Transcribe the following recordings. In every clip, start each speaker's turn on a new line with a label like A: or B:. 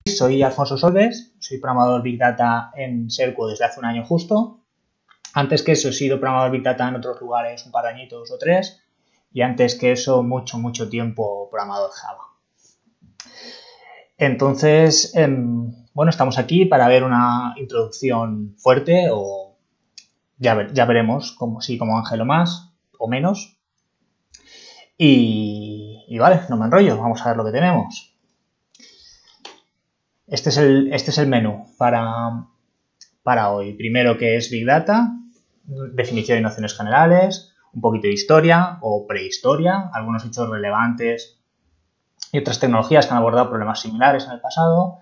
A: Soy Alfonso Solves, soy programador Big Data en Serco desde hace un año justo. Antes que eso he sido programador Big Data en otros lugares un par de añitos o 3. Y antes que eso mucho tiempo programador Java. Entonces, bueno, estamos aquí para ver una introducción fuerte o ya veremos como Ángel o más o menos. Y vale, no me enrollo, vamos a ver lo que tenemos. Este es el menú para hoy. Primero, ¿qué es Big Data? Definición y nociones generales, un poquito de historia o prehistoria, algunos hechos relevantes y otras tecnologías que han abordado problemas similares en el pasado,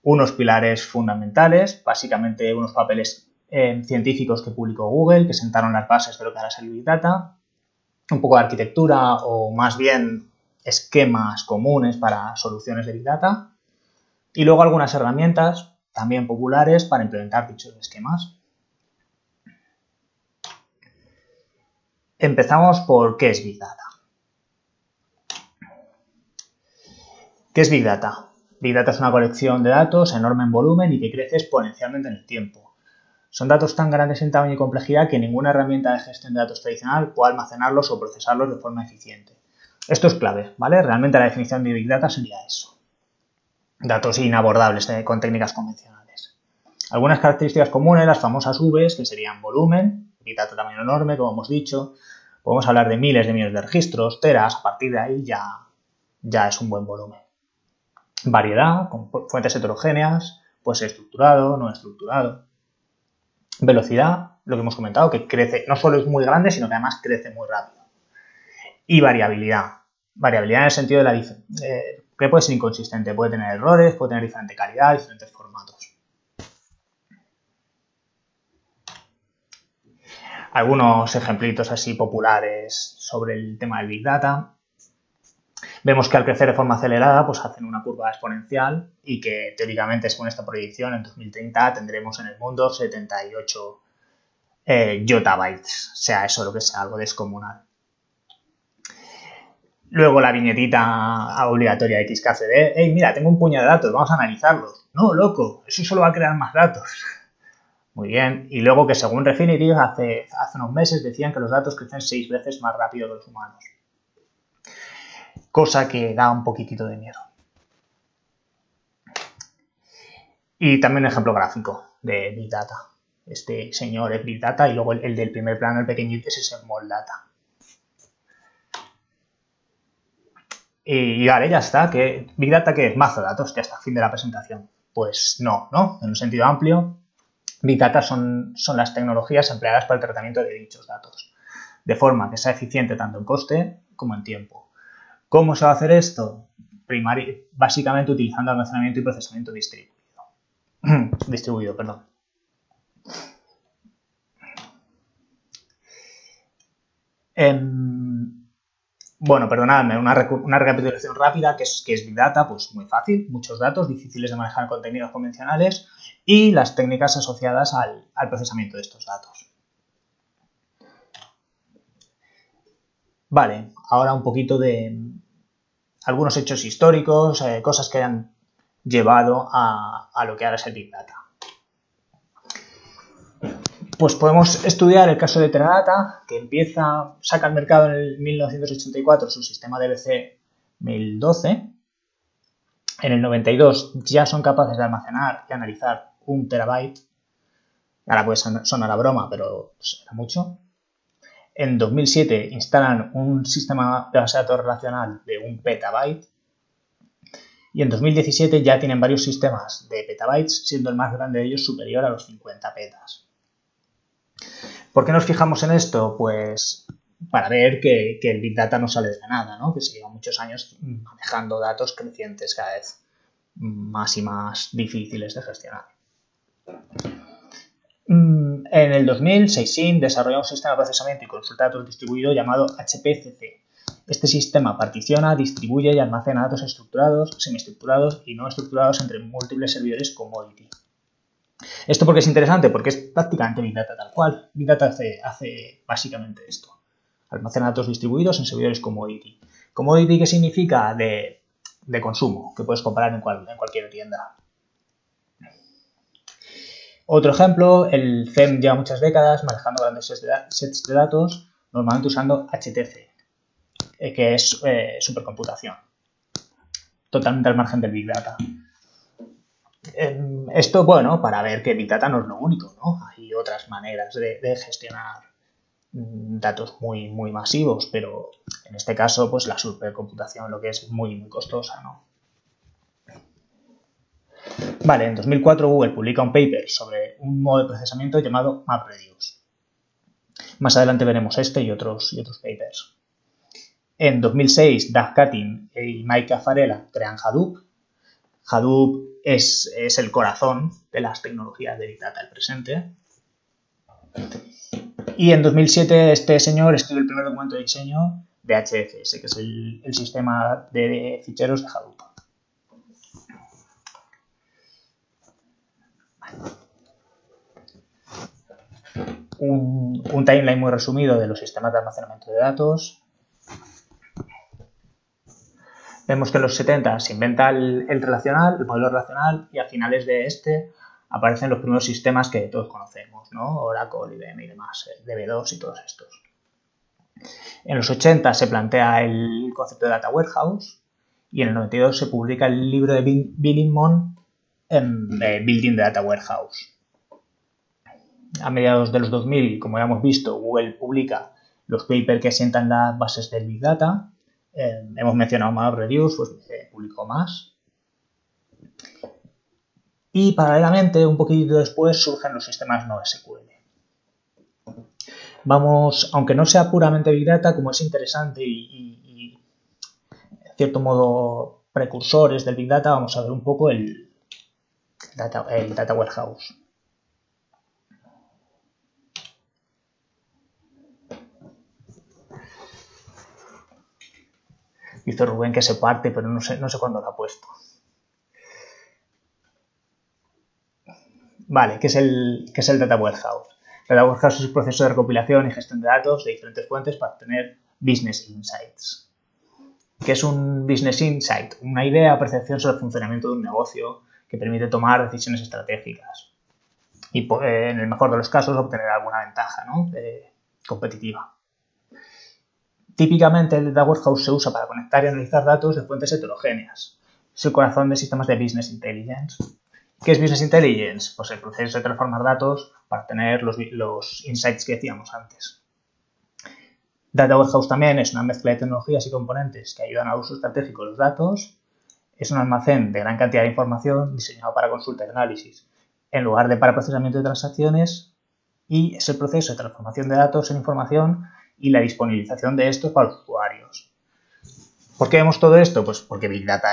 A: unos pilares fundamentales, básicamente unos papeles científicos que publicó Google, que sentaron las bases de lo que ahora es el Big Data, un poco de arquitectura o más bien esquemas comunes para soluciones de Big Data y luego algunas herramientas también populares para implementar dichos esquemas. Empezamos por ¿qué es Big Data? ¿Qué es Big Data? Big Data es una colección de datos enorme en volumen y que crece exponencialmente en el tiempo. Son datos tan grandes en tamaño y complejidad que ninguna herramienta de gestión de datos tradicional puede almacenarlos o procesarlos de forma eficiente. Esto es clave, ¿vale? Realmente la definición de Big Data sería eso. Datos inabordables con técnicas convencionales. Algunas características comunes, las famosas Vs, que serían volumen, Big Data tamaño enorme, como hemos dicho. Podemos hablar de miles de millones de registros, teras, a partir de ahí ya es un buen volumen. Variedad, con fuentes heterogéneas, puede ser estructurado, no estructurado. Velocidad, lo que hemos comentado, que crece, no solo es muy grande, sino que además crece muy rápido. Y variabilidad. Variabilidad en el sentido de que puede ser inconsistente, puede tener errores, puede tener diferente calidad, diferentes formatos. Algunos ejemplitos así populares sobre el tema del Big Data. Vemos que al crecer de forma acelerada, pues hacen una curva exponencial y que teóricamente, según esta proyección, en 2030 tendremos en el mundo 78 yottabytes, sea eso lo que sea, algo descomunal. Luego la viñetita obligatoria de XKCD. Hey, mira, tengo un puñado de datos, vamos a analizarlos. No, loco, eso solo va a crear más datos. Muy bien. Y luego que según Refinitiv, hace unos meses decían que los datos crecen 6 veces más rápido que los humanos. Cosa que da un poquitito de miedo. Y también un ejemplo gráfico de Big Data. Este señor es Big Data y luego el del primer plano, el pequeñito, es Small Data. Y vale, ya está. ¿Big Data qué es? Mazo de datos, ya está, fin de la presentación. Pues no, ¿no? En un sentido amplio, Big Data son las tecnologías empleadas para el tratamiento de dichos datos, de forma que sea eficiente tanto en coste como en tiempo. ¿Cómo se va a hacer esto? Básicamente utilizando almacenamiento y procesamiento distribuido. Bueno, perdonadme, una recapitulación rápida, ¿qué es Big Data? Pues muy fácil, muchos datos difíciles de manejar con técnicas convencionales y las técnicas asociadas al procesamiento de estos datos. Vale, ahora un poquito de algunos hechos históricos, cosas que hayan llevado a lo que ahora es el Big Data. Pues podemos estudiar el caso de Teradata, que saca al mercado en el 1984 su sistema DBC 1012. En el 92 ya son capaces de almacenar y analizar 1 terabyte. Ahora puede sonar a broma, pero pues, era mucho. En 2007 instalan un sistema de base de datos relacional de 1 petabyte. Y en 2017 ya tienen varios sistemas de petabytes, siendo el más grande de ellos superior a los 50 petas. ¿Por qué nos fijamos en esto? Pues para ver que el Big Data no sale de la nada, ¿no? Que se lleva muchos años manejando datos crecientes cada vez más y más difíciles de gestionar. En el 2000, Seysin desarrolló un sistema de procesamiento y consulta de datos distribuido llamado HPCC. Este sistema particiona, distribuye y almacena datos estructurados, semiestructurados y no estructurados entre múltiples servidores commodity. ¿Esto por qué es interesante? Porque es prácticamente Big Data tal cual. Big Data hace básicamente esto. Almacena datos distribuidos en servidores commodity. ¿Commodity qué significa? De de consumo que puedes comprar en cualquier tienda. Otro ejemplo, el CEM lleva muchas décadas manejando grandes sets de datos, normalmente usando HTC, que es supercomputación, totalmente al margen del Big Data. Esto, bueno, para ver que Big Data no es lo único, ¿no? Hay otras maneras de gestionar datos muy, muy masivos, pero en este caso, pues la supercomputación lo que es muy, muy costosa, ¿no? Vale, en 2004 Google publica un paper sobre un modo de procesamiento llamado MapReduce. Más adelante veremos este y otros papers. En 2006, Doug Cutting y Mike Caffarella crean Hadoop. Hadoop es el corazón de las tecnologías de Big Data del presente. Y en 2007 este señor escribe el primer documento de diseño de HDFS, que es el sistema de ficheros de Hadoop. Un timeline muy resumido de los sistemas de almacenamiento de datos. Vemos que en los 70 se inventa el modelo relacional, y a finales de este aparecen los primeros sistemas que todos conocemos, ¿no? Oracle, IBM y demás, DB2 y todos estos. En los 80 se plantea el concepto de Data Warehouse y en el 92 se publica el libro de Bill Inmon, Building the Data Warehouse. A mediados de los 2000, como ya hemos visto, Google publica los papers que sientan las bases del Big Data. Hemos mencionado MapReduce, pues publicó más. Y paralelamente, un poquito después, surgen los sistemas NoSQL. Vamos, aunque no sea puramente Big Data, como es interesante y en cierto modo precursores del Big Data, vamos a ver un poco el Data Warehouse. Dice Rubén que se parte, pero no sé cuándo lo ha puesto. Vale, ¿qué es el Data Warehouse? El Data Warehouse es el proceso de recopilación y gestión de datos de diferentes fuentes para obtener business insights. ¿Qué es un business insight? Una idea o percepción sobre el funcionamiento de un negocio que permite tomar decisiones estratégicas y, en el mejor de los casos, obtener alguna ventaja, ¿no? Competitiva. Típicamente el Data Warehouse se usa para conectar y analizar datos de fuentes heterogéneas. Es el corazón de sistemas de Business Intelligence. ¿Qué es Business Intelligence? Pues el proceso de transformar datos para obtener los insights que decíamos antes. Data Warehouse también es una mezcla de tecnologías y componentes que ayudan al uso estratégico de los datos. Es un almacén de gran cantidad de información diseñado para consulta y análisis, en lugar de para procesamiento de transacciones, y es el proceso de transformación de datos en información y la disponibilización de estos para los usuarios. ¿Por qué vemos todo esto? Pues porque Big Data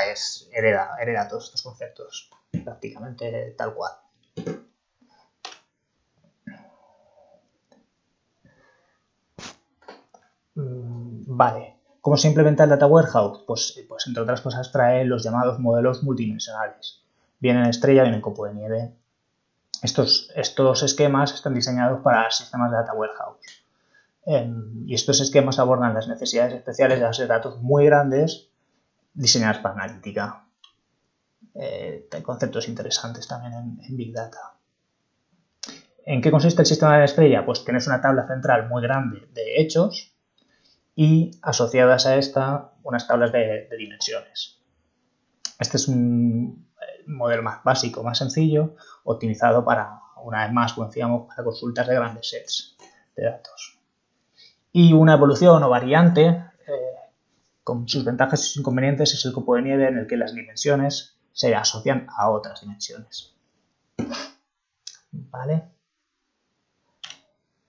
A: hereda todos estos conceptos, prácticamente tal cual. Vale, ¿cómo se implementa el Data Warehouse? Pues entre otras cosas trae los llamados modelos multidimensionales. Vienen en estrella, vienen en copo de nieve. Estos esquemas están diseñados para sistemas de Data Warehouse. Y estos esquemas abordan las necesidades especiales de bases de datos muy grandes diseñadas para analítica. Hay conceptos interesantes también en Big Data. ¿En qué consiste el sistema de la estrella? Pues tienes una tabla central muy grande de hechos y asociadas a esta unas tablas de dimensiones. Este es un modelo más básico, más sencillo, optimizado para, una vez más, como decíamos, para consultas de grandes sets de datos. Y una evolución o variante, con sus ventajas y sus inconvenientes, es el copo de nieve, en el que las dimensiones se asocian a otras dimensiones. ¿Vale?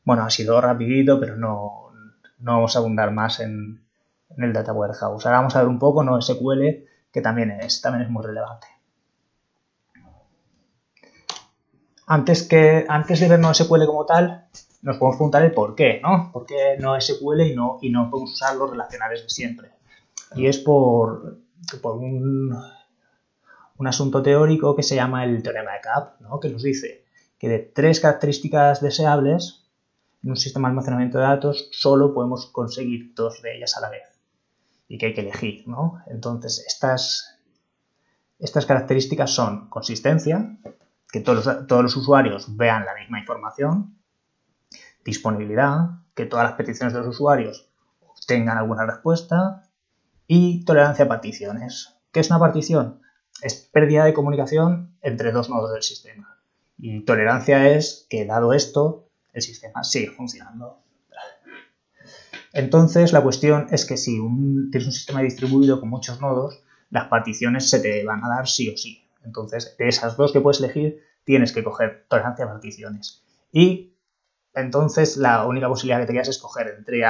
A: Bueno, ha sido rapidito, pero no vamos a abundar más en el Data Warehouse. Ahora vamos a ver un poco NoSQL, que también es muy relevante. Antes de ver NoSQL como tal, nos podemos preguntar el por qué, ¿no? ¿Por qué NoSQL y no podemos usar los relacionales de siempre? Y es por un asunto teórico que se llama el teorema de Kapp, ¿no? Que nos dice que de 3 características deseables en un sistema de almacenamiento de datos solo podemos conseguir 2 de ellas a la vez. y que hay que elegir, ¿no? Entonces, estas características son consistencia, que todos los usuarios vean la misma información, disponibilidad, que todas las peticiones de los usuarios obtengan alguna respuesta, y tolerancia a particiones. ¿Qué es una partición? Es pérdida de comunicación entre dos nodos del sistema. Y tolerancia es que, dado esto, el sistema sigue funcionando. Entonces, la cuestión es que si tienes un sistema distribuido con muchos nodos, las particiones se te van a dar sí o sí. Entonces, de esas dos que puedes elegir, tienes que coger tolerancia a particiones. Y entonces, la única posibilidad que te queda es escoger entre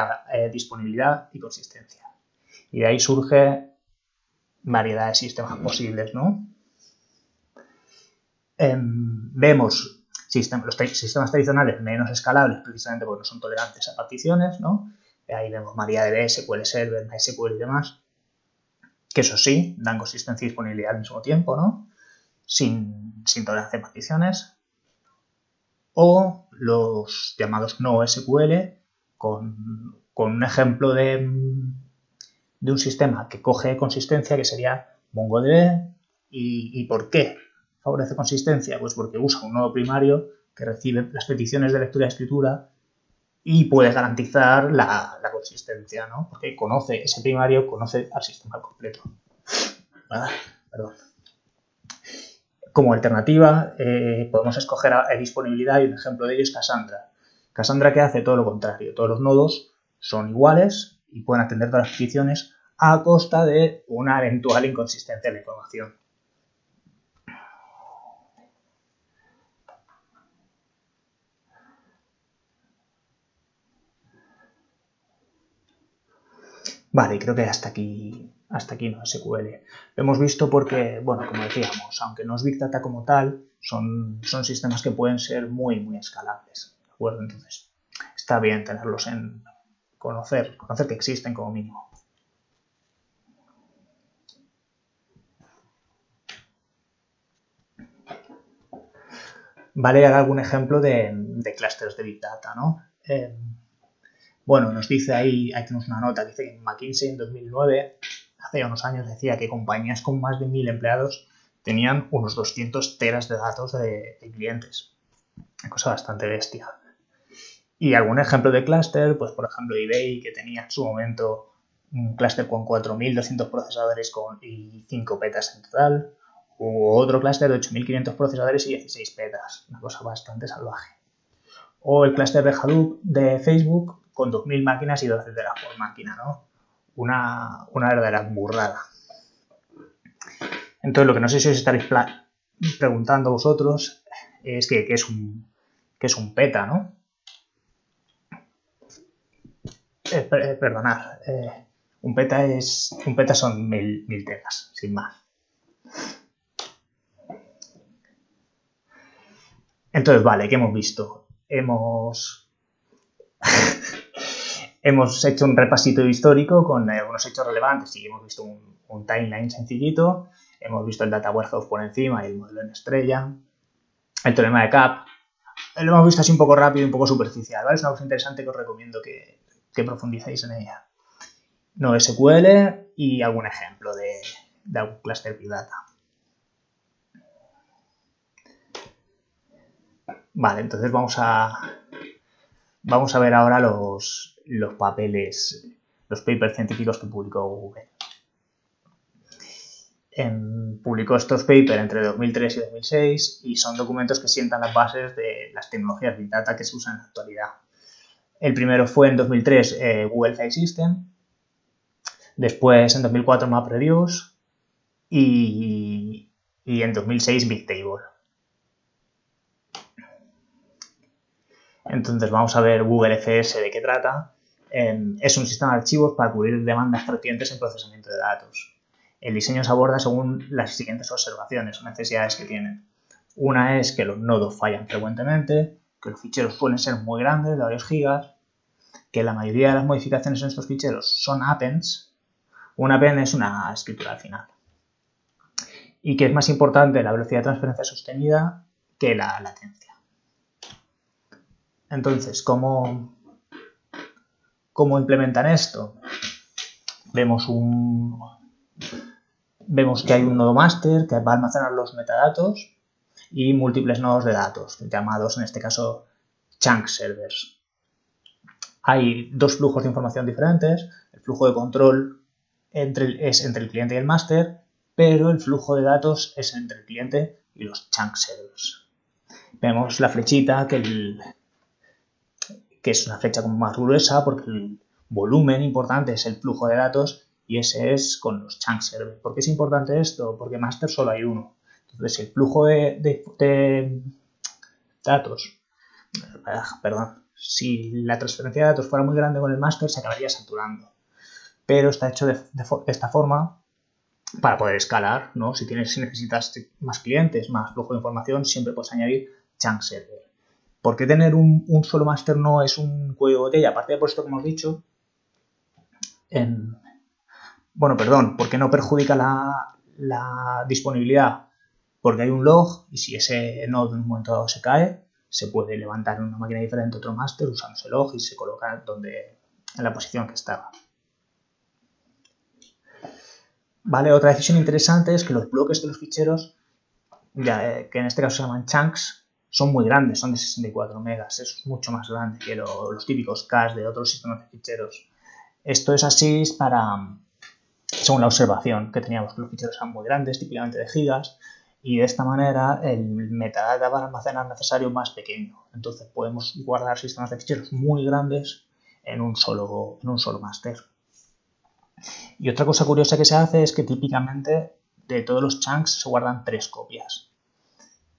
A: disponibilidad y consistencia. Y de ahí surge variedad de sistemas posibles, ¿no? Vemos los sistemas tradicionales menos escalables precisamente porque no son tolerantes a particiones, ¿no? Ahí vemos MariaDB, SQL Server, MySQL y demás, que eso sí, dan consistencia y disponibilidad al mismo tiempo, ¿no? Sin tolerancia a particiones. O los llamados no SQL con un ejemplo de un sistema que coge consistencia, que sería MongoDB. ¿Y por qué favorece consistencia? Pues porque usa un nodo primario que recibe las peticiones de lectura y escritura y puede garantizar la consistencia, ¿no? Porque ese primario conoce al sistema completo. Perdón. Como alternativa, podemos escoger disponibilidad y un ejemplo de ello es Cassandra. Cassandra, que hace todo lo contrario. Todos los nodos son iguales y pueden atender todas las peticiones a costa de una eventual inconsistencia en la información. Vale, creo que hasta aquí no SQL. Lo hemos visto porque, bueno, como decíamos, aunque no es Big Data como tal, son sistemas que pueden ser muy, muy escalables, ¿de acuerdo? Entonces, está bien tenerlos en conocer que existen como mínimo. Vale dar algún ejemplo de clústeres de Big Data, ¿no? Bueno, nos dice ahí tenemos una nota que dice que McKinsey en 2009, hace unos años, decía que compañías con más de 1000 empleados tenían unos 200 teras de datos de clientes. Una cosa bastante bestia. Y algún ejemplo de clúster, pues por ejemplo eBay, que tenía en su momento un clúster con 4200 procesadores y 5 petas en total. O otro clúster de 8500 procesadores y 16 petas. Una cosa bastante salvaje. O el clúster de Hadoop de Facebook con 2000 máquinas y 12 teras por máquina, ¿no? Una verdadera burrada. Entonces, lo que no sé si os estaréis preguntando vosotros es que es un peta, ¿no? Perdonad. Un peta son 1000 teras, sin más. Entonces, vale, ¿qué hemos visto? Hemos hecho un repasito histórico con algunos hechos relevantes y hemos visto un timeline sencillito. Hemos visto el Data Warehouse por encima y el modelo en estrella. El teorema de CAP. Lo hemos visto así un poco rápido y un poco superficial, ¿vale? Es una cosa interesante que os recomiendo que profundicéis en ella. No SQL y algún ejemplo de algún cluster Big Data. Vale, entonces vamos a ver ahora los papeles, los papers científicos que publicó Google. Publicó estos papers entre 2003 y 2006 y son documentos que sientan las bases de las tecnologías Big Data que se usan en la actualidad. El primero fue en 2003 Google File System, después en 2004 MapReduce y en 2006 Bigtable. Entonces vamos a ver Google FS de qué trata. Es un sistema de archivos para cubrir demandas crecientes en procesamiento de datos. El diseño se aborda según las siguientes observaciones o necesidades que tienen. Una es que los nodos fallan frecuentemente, que los ficheros suelen ser muy grandes, de varios gigas, que la mayoría de las modificaciones en estos ficheros son appends. Un append es una escritura al final. Y que es más importante la velocidad de transferencia sostenida que la latencia. Entonces, ¿cómo implementan esto? vemos que hay un nodo master que va a almacenar los metadatos y múltiples nodos de datos, llamados en este caso chunk servers. Hay dos flujos de información diferentes. El flujo de control es entre el cliente y el máster, pero el flujo de datos es entre el cliente y los chunk servers. Vemos la flechita que es una flecha como más gruesa porque el volumen importante es el flujo de datos y ese es con los chunk servers. ¿Por qué es importante esto? Porque máster solo hay uno. Entonces, si el flujo de datos, si la transferencia de datos fuera muy grande con el máster, se acabaría saturando. Pero está hecho de esta forma para poder escalar, ¿no? Si necesitas más clientes, más flujo de información, siempre puedes añadir chunk server. ¿Por qué tener un solo máster no es un cuello de botella? Aparte de por esto que hemos dicho, ¿por qué no perjudica la disponibilidad? Porque hay un log y si ese nodo en un momento dado se cae, se puede levantar en una máquina diferente otro máster usando ese log y se coloca en la posición que estaba. Vale, otra decisión interesante es que los bloques de los ficheros, que en este caso se llaman chunks, son muy grandes, son de 64 megas, es mucho más grande que los típicos caches de otros sistemas de ficheros. Esto es así según la observación que teníamos, que los ficheros eran muy grandes, típicamente de gigas, y de esta manera el metadata para almacenar necesario más pequeño. Entonces podemos guardar sistemas de ficheros muy grandes en un solo máster. Y otra cosa curiosa que se hace es que típicamente de todos los chunks se guardan 3 copias.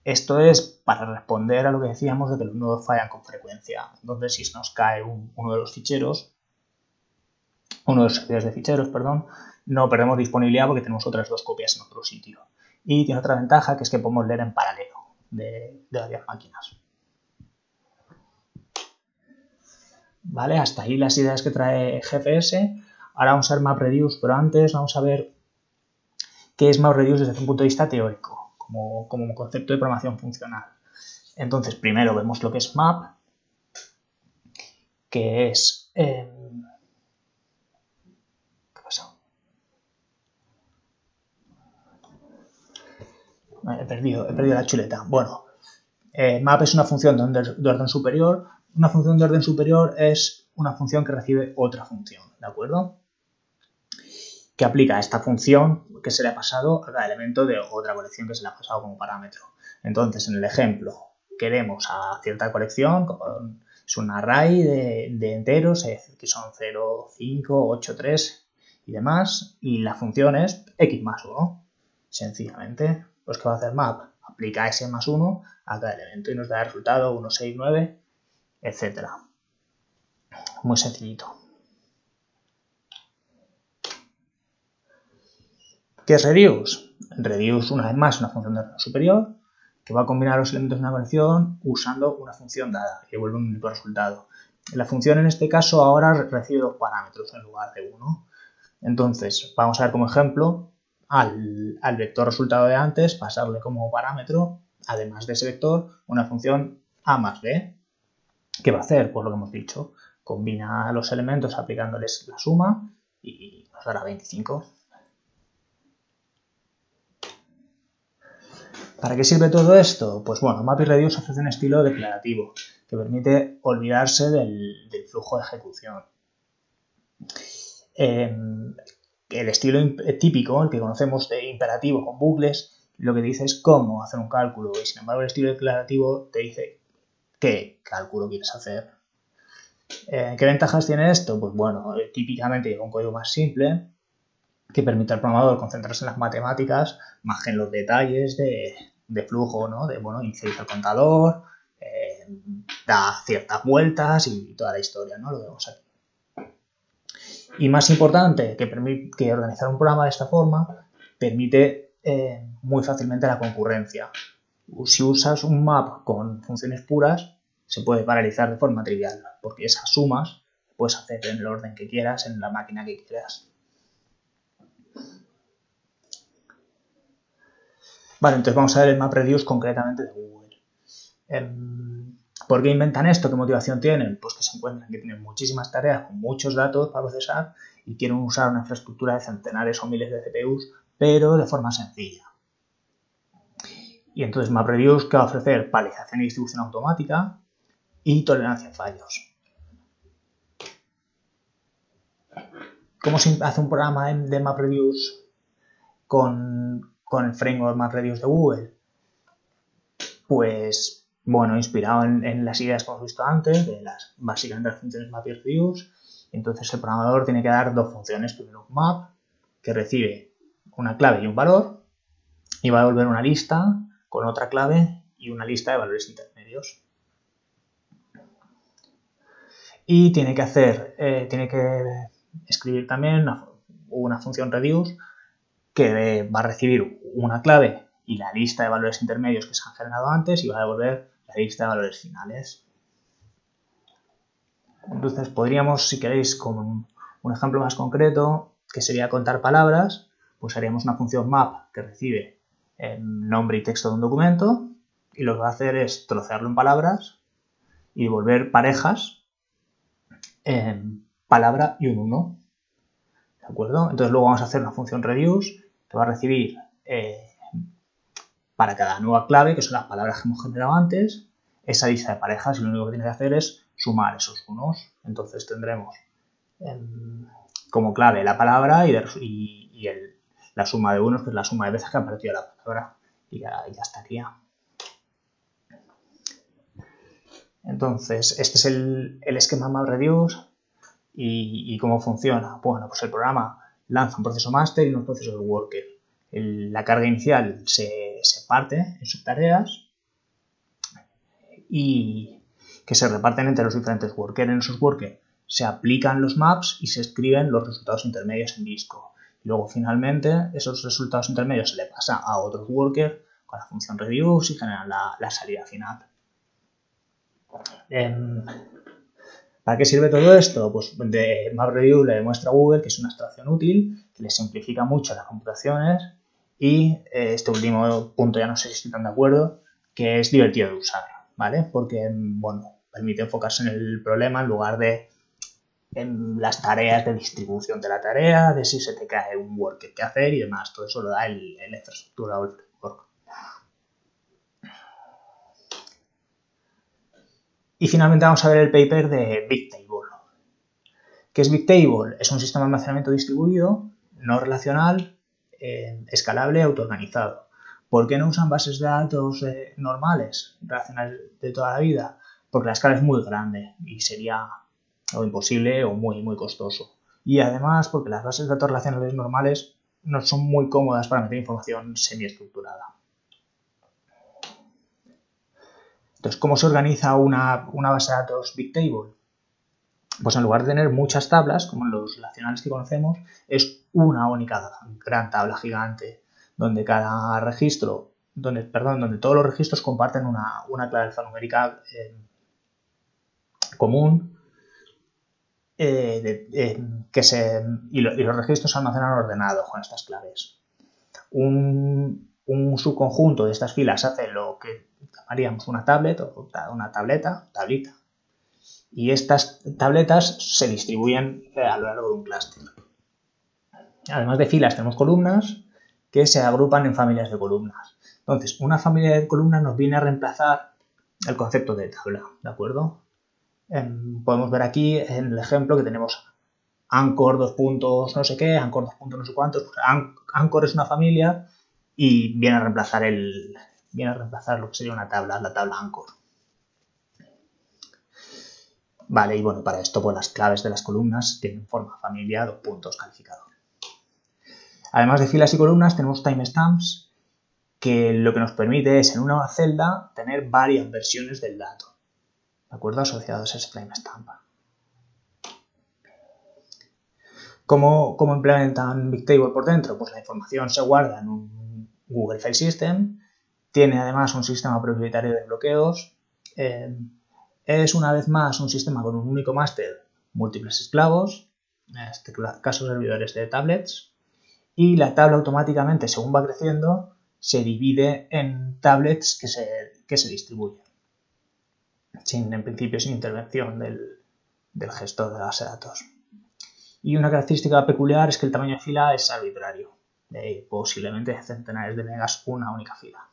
A: Esto es para responder a lo que decíamos de que los nodos fallan con frecuencia. Entonces, si se nos cae uno de los servidores de ficheros, no perdemos disponibilidad porque tenemos otras 2 copias en otro sitio. Y tiene otra ventaja, que es que podemos leer en paralelo de varias máquinas. Vale, hasta ahí las ideas que trae GFS. Ahora vamos a ver MapReduce, pero antes vamos a ver qué es MapReduce desde un punto de vista teórico, como concepto de programación funcional. Entonces, primero vemos lo que es map, que es... ¿qué pasa? He perdido la chuleta. Bueno, map es una función de orden superior. Una función de orden superior es una función que recibe otra función, ¿de acuerdo? Que aplica esta función que se le ha pasado a cada elemento de otra colección que se le ha pasado como parámetro. Entonces, en el ejemplo, queremos a cierta colección, es un array de enteros, que son 0, 5, 8, 3 y demás, y la función es x más 1. Sencillamente, pues ¿qué va a hacer map? Aplica s más 1 a cada elemento y nos da el resultado 1, 6, 9, etc. Muy sencillito. ¿Qué es reduce? Reduce, una vez más, una función de orden superior que va a combinar los elementos de una colección usando una función dada y devuelve un único resultado. La función en este caso ahora recibe 2 parámetros en lugar de 1. Entonces, vamos a ver como ejemplo al vector resultado de antes pasarle como parámetro, además de ese vector, una función a más b. ¿Qué va a hacer? Pues lo que hemos dicho, combina los elementos aplicándoles la suma y nos dará 25. ¿Para qué sirve todo esto? Pues bueno, MapReduce ofrece un estilo declarativo que permite olvidarse del flujo de ejecución. El estilo típico, el que conocemos de imperativo con bucles, lo que dice es cómo hacer un cálculo y sin embargo el estilo declarativo te dice qué cálculo quieres hacer. ¿Qué ventajas tiene esto? Pues bueno, típicamente lleva un código más simple que permite al programador concentrarse en las matemáticas más que en los detalles de flujo, ¿no? Inicializa el contador, da ciertas vueltas y toda la historia, ¿no? Lo vemos aquí. Y más importante, que organizar un programa de esta forma permite muy fácilmente la concurrencia. Si usas un map con funciones puras, se puede paralizar de forma trivial, porque esas sumas puedes hacer en el orden que quieras, en la máquina que quieras. Vale, entonces vamos a ver el MapReduce concretamente de Google. ¿Por qué inventan esto? ¿Qué motivación tienen? Pues que se encuentran que tienen muchísimas tareas con muchos datos para procesar y quieren usar una infraestructura de centenares o miles de CPUs, pero de forma sencilla. Y entonces MapReduce, que va a ofrecer paralización y distribución automática y tolerancia a fallos. ¿Cómo se hace un programa de MapReduce con el framework MapReduce de Google? Pues bueno, inspirado en las ideas que hemos visto antes, de básicamente las funciones MapReduce. Entonces el programador tiene que dar dos funciones. Primero un map, que recibe una clave y un valor, y va a devolver una lista con otra clave y una lista de valores intermedios. Y tiene que escribir también una función reduce que va a recibir una clave y la lista de valores intermedios que se han generado antes y va a devolver la lista de valores finales. Entonces podríamos, si queréis, con un ejemplo más concreto, que sería contar palabras, pues haríamos una función map que recibe el nombre y texto de un documento y lo que va a hacer es trocearlo en palabras y devolver parejas en palabra y un 1. ¿De acuerdo? Entonces luego vamos a hacer una función reduce que va a recibir para cada nueva clave, que son las palabras que hemos generado antes, esa lista de parejas, y lo único que tiene que hacer es sumar esos unos. Entonces tendremos como clave la palabra y la suma de unos, que es la suma de veces que ha aparecido la palabra, y ya estaría. Entonces, este es el esquema MapReduce y cómo funciona. Bueno, pues el programa lanza un proceso master y unos procesos worker. La carga inicial se parte en subtareas y que se reparten entre los diferentes workers. En esos workers se aplican los maps y se escriben los resultados intermedios en disco. Y luego finalmente esos resultados intermedios se le pasan a otros workers con la función reduce y generan la salida final. ¿Para qué sirve todo esto? Pues de MapReduce le demuestra a Google que es una abstracción útil, que le simplifica mucho las computaciones y este último punto ya no sé si estoy tan de acuerdo, que es divertido de usar, ¿vale? Porque, bueno, permite enfocarse en el problema en lugar de en las tareas de distribución de la tarea, de si se te cae un worker qué hacer y demás. Todo eso lo da la infraestructura o el framework. Y finalmente vamos a ver el paper de Bigtable. ¿Qué es Bigtable? Es un sistema de almacenamiento distribuido, no relacional, escalable, autoorganizado. ¿Por qué no usan bases de datos normales, relacionales de toda la vida? Porque la escala es muy grande y sería o imposible o muy, muy costoso. Y además porque las bases de datos relacionales normales no son muy cómodas para meter información semiestructurada. Entonces, ¿cómo se organiza una base de datos Bigtable? Pues en lugar de tener muchas tablas, como en los relacionales que conocemos, es una única gran tabla gigante, donde cada registro, donde todos los registros comparten una clave alfanumérica común, y los registros se almacenan ordenados con estas claves. Un subconjunto de estas filas hace lo que llamaríamos una tablet o una tablita, y estas tabletas se distribuyen a lo largo de un clúster. Además de filas tenemos columnas que se agrupan en familias de columnas. Entonces, una familia de columnas nos viene a reemplazar el concepto de tabla, ¿de acuerdo? Podemos ver aquí en el ejemplo que tenemos Anchor, dos puntos no sé qué, Anchor, dos puntos no sé cuántos. Pues Anchor es una familia y viene a reemplazar lo que sería una tabla, la tabla Anchor. Vale, y bueno, para esto pues las claves de las columnas tienen forma familia, dos puntos, calificador. Además de filas y columnas tenemos timestamps, que lo que nos permite es en una celda tener varias versiones del dato, ¿de acuerdo? Asociados a ese timestamp. ¿Cómo implementan Bigtable por dentro? Pues la información se guarda en un Google File System, tiene además un sistema propietario de bloqueos, es una vez más un sistema con un único máster, múltiples esclavos, en este caso servidores de tablets, y la tabla automáticamente, según va creciendo, se divide en tablets que se distribuyen. en principio sin intervención del gestor de la base de datos. Y una característica peculiar es que el tamaño de fila es arbitrario, de posiblemente centenares de megas una única fila.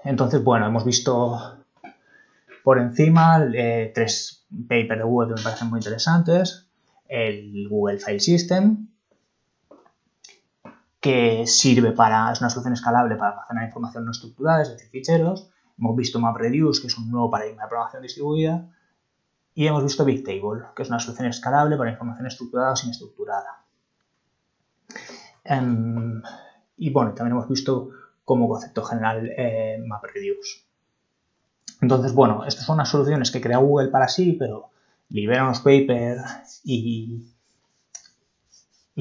A: Entonces, bueno, hemos visto por encima 3 papers de Google que me parecen muy interesantes. El Google File System, que es una solución escalable para almacenar información no estructurada, es decir, ficheros. Hemos visto MapReduce, que es un nuevo paradigma de programación distribuida. Y hemos visto Bigtable, que es una solución escalable para información estructurada o semiestructurada. Y bueno, también hemos visto como concepto general MapReduce. Entonces, bueno, estas son las soluciones que crea Google para sí, pero libera unos papers y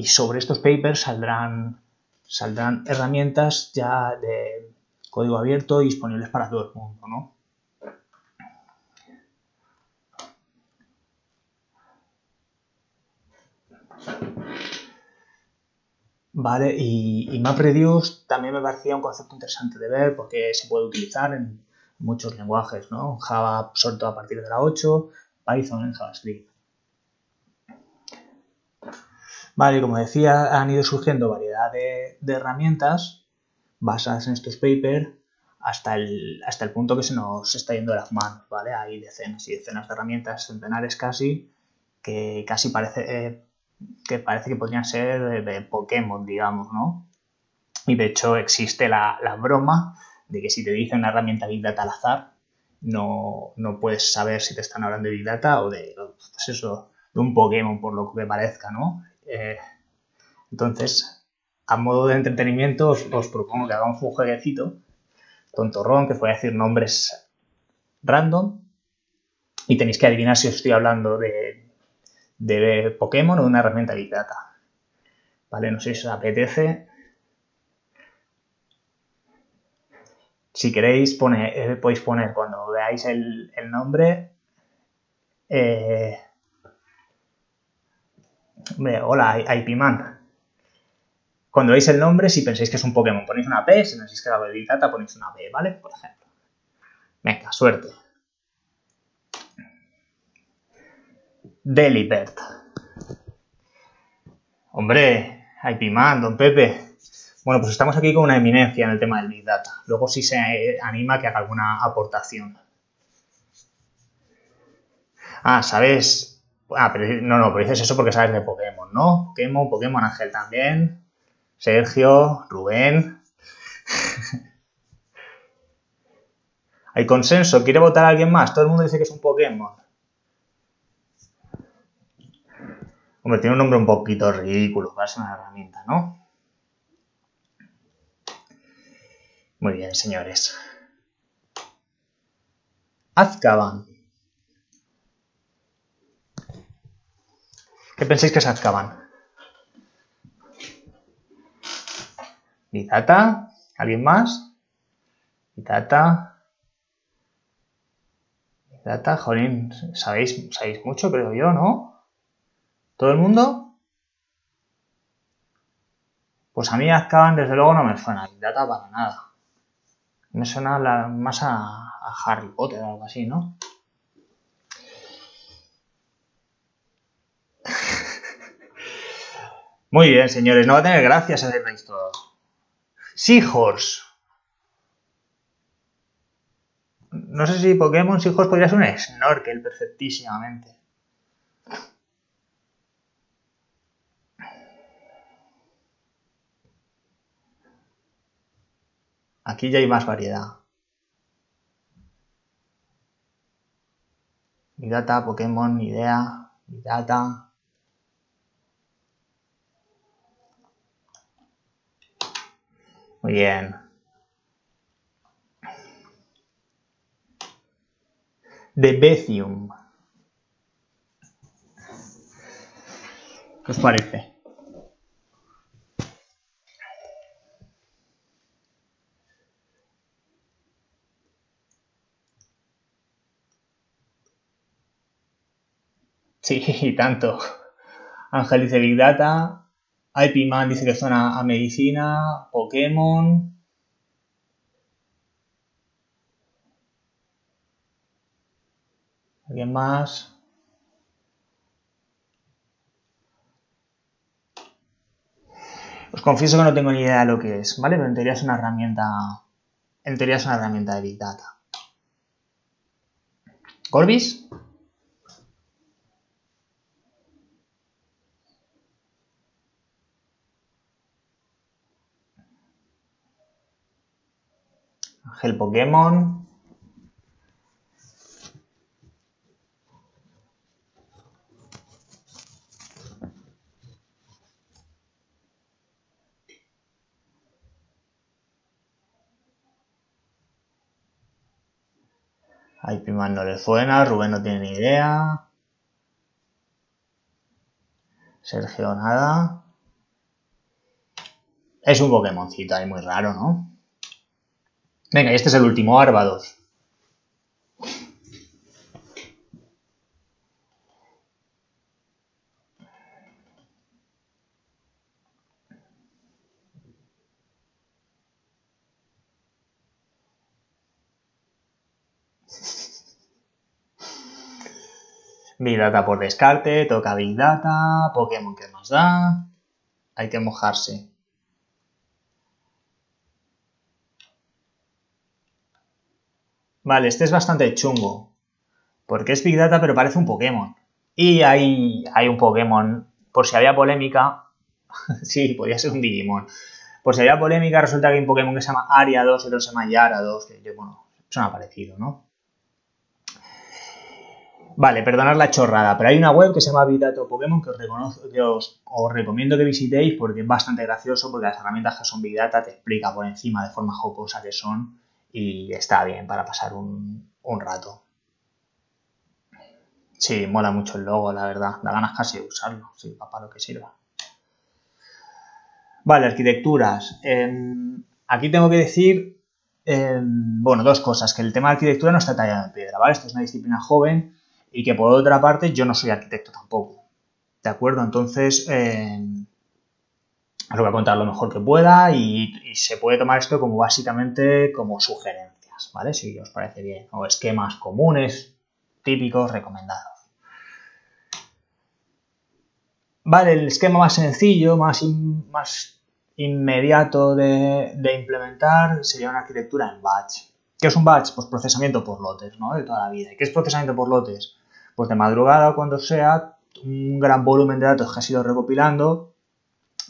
A: sobre estos papers saldrán herramientas ya de código abierto y disponibles para todo el mundo, ¿no? Vale, y MapReduce también me parecía un concepto interesante de ver porque se puede utilizar en muchos lenguajes, ¿no? Java, sobre todo a partir de la 8, Python en JavaScript. Vale, como decía, han ido surgiendo variedad de herramientas basadas en estos papers hasta el punto que se nos está yendo de las manos, ¿vale? Hay decenas y decenas de herramientas, centenares casi, que casi parece que podrían ser de Pokémon, digamos, ¿no? Y de hecho existe la broma de que si te dicen una herramienta Big Data al azar, no puedes saber si te están hablando de Big Data o de, pues eso, de un Pokémon, por lo que parezca, ¿no? Entonces, a modo de entretenimiento, os propongo que hagamos un jueguecito tontorrón, que voy a decir nombres random y tenéis que adivinar si os estoy hablando de Pokémon o de una herramienta Big Data. Vale, no sé si os apetece. Si queréis, podéis poner cuando veáis el nombre. Hola, IP-Man. Cuando veis el nombre, si pensáis que es un Pokémon, ponéis una P. Si pensáis que es algo de Big Data, ponéis una B, ¿vale? Por ejemplo. Venga, suerte. Delibird. Hombre, IP-Man, don Pepe. Bueno, pues estamos aquí con una eminencia en el tema del Big Data. Luego sí se anima a que haga alguna aportación. Ah, ¿sabes? Ah, pero no dices eso porque sabes de Pokémon, ¿no? Pokémon Ángel también. Sergio, Rubén. ¿Hay consenso? ¿Quiere votar a alguien más? Todo el mundo dice que es un Pokémon. Hombre, tiene un nombre un poquito ridículo para ser una herramienta, ¿no? Muy bien, señores. Azkaban. ¿Qué pensáis que es Azkaban? ¿Big Data? ¿Alguien más? ¿Big Data? Data, jolín, sabéis mucho, creo yo, ¿no? ¿Todo el mundo? Pues a mí Azkaban, desde luego, no me suena Big Data para nada. Me suena más a Harry Potter o algo así, ¿no? Muy bien, señores, no va a tener gracia saberlo todo. Seahorse. No sé si Pokémon Seahorse podría ser un snorkel perfectísimamente. Aquí ya hay más variedad. Big Data, Pokémon, idea, Big Data. Muy bien. Debezium. ¿Qué os parece? Sí, y tanto. Ángel dice Big Data. IP-Man dice que suena a medicina. Pokémon. ¿Alguien más? Os confieso que no tengo ni idea de lo que es, ¿vale? Pero en teoría es una herramienta. En teoría es una herramienta de Big Data. ¿Corbis? Ángel Pokémon. A Piman no le suena, Rubén no tiene ni idea. Sergio nada. Es un Pokémoncito ahí muy raro, ¿no? Venga, y este es el último, Arvados. Big Data por descarte, toca Big Data, Pokémon que más da. Hay que mojarse. Vale, este es bastante chungo. Porque es Big Data, pero parece un Pokémon. Y hay un Pokémon. Por si había polémica. Sí, podría ser un Digimon. Por si había polémica, resulta que hay un Pokémon que se llama Ariados y otro se llama Yarados. Que, bueno, suena parecido, ¿no? Vale, perdonad la chorrada, pero hay una web que se llama Big Data Pokémon que os recomiendo que visitéis porque es bastante gracioso, porque las herramientas que son Big Data te explica por encima de forma jocosa qué son y está bien para pasar un rato. Sí, mola mucho el logo, la verdad. Da ganas casi de usarlo, sí, para lo que sirva. Vale, arquitecturas. Aquí tengo que decir, bueno, dos cosas. Que el tema de arquitectura no está tallado en piedra, ¿vale? Esto es una disciplina joven y que por otra parte yo no soy arquitecto tampoco. ¿De acuerdo? Entonces, os voy a contar lo mejor que pueda y se puede tomar esto como básicamente como sugerencias, ¿vale? Si os parece bien. O esquemas comunes, típicos, recomendados. Vale, el esquema más sencillo, más inmediato de implementar sería una arquitectura en batch. ¿Qué es un batch? Pues procesamiento por lotes, ¿no? De toda la vida. ¿Y qué es procesamiento por lotes? Pues de madrugada o cuando sea, un gran volumen de datos que has ido recopilando,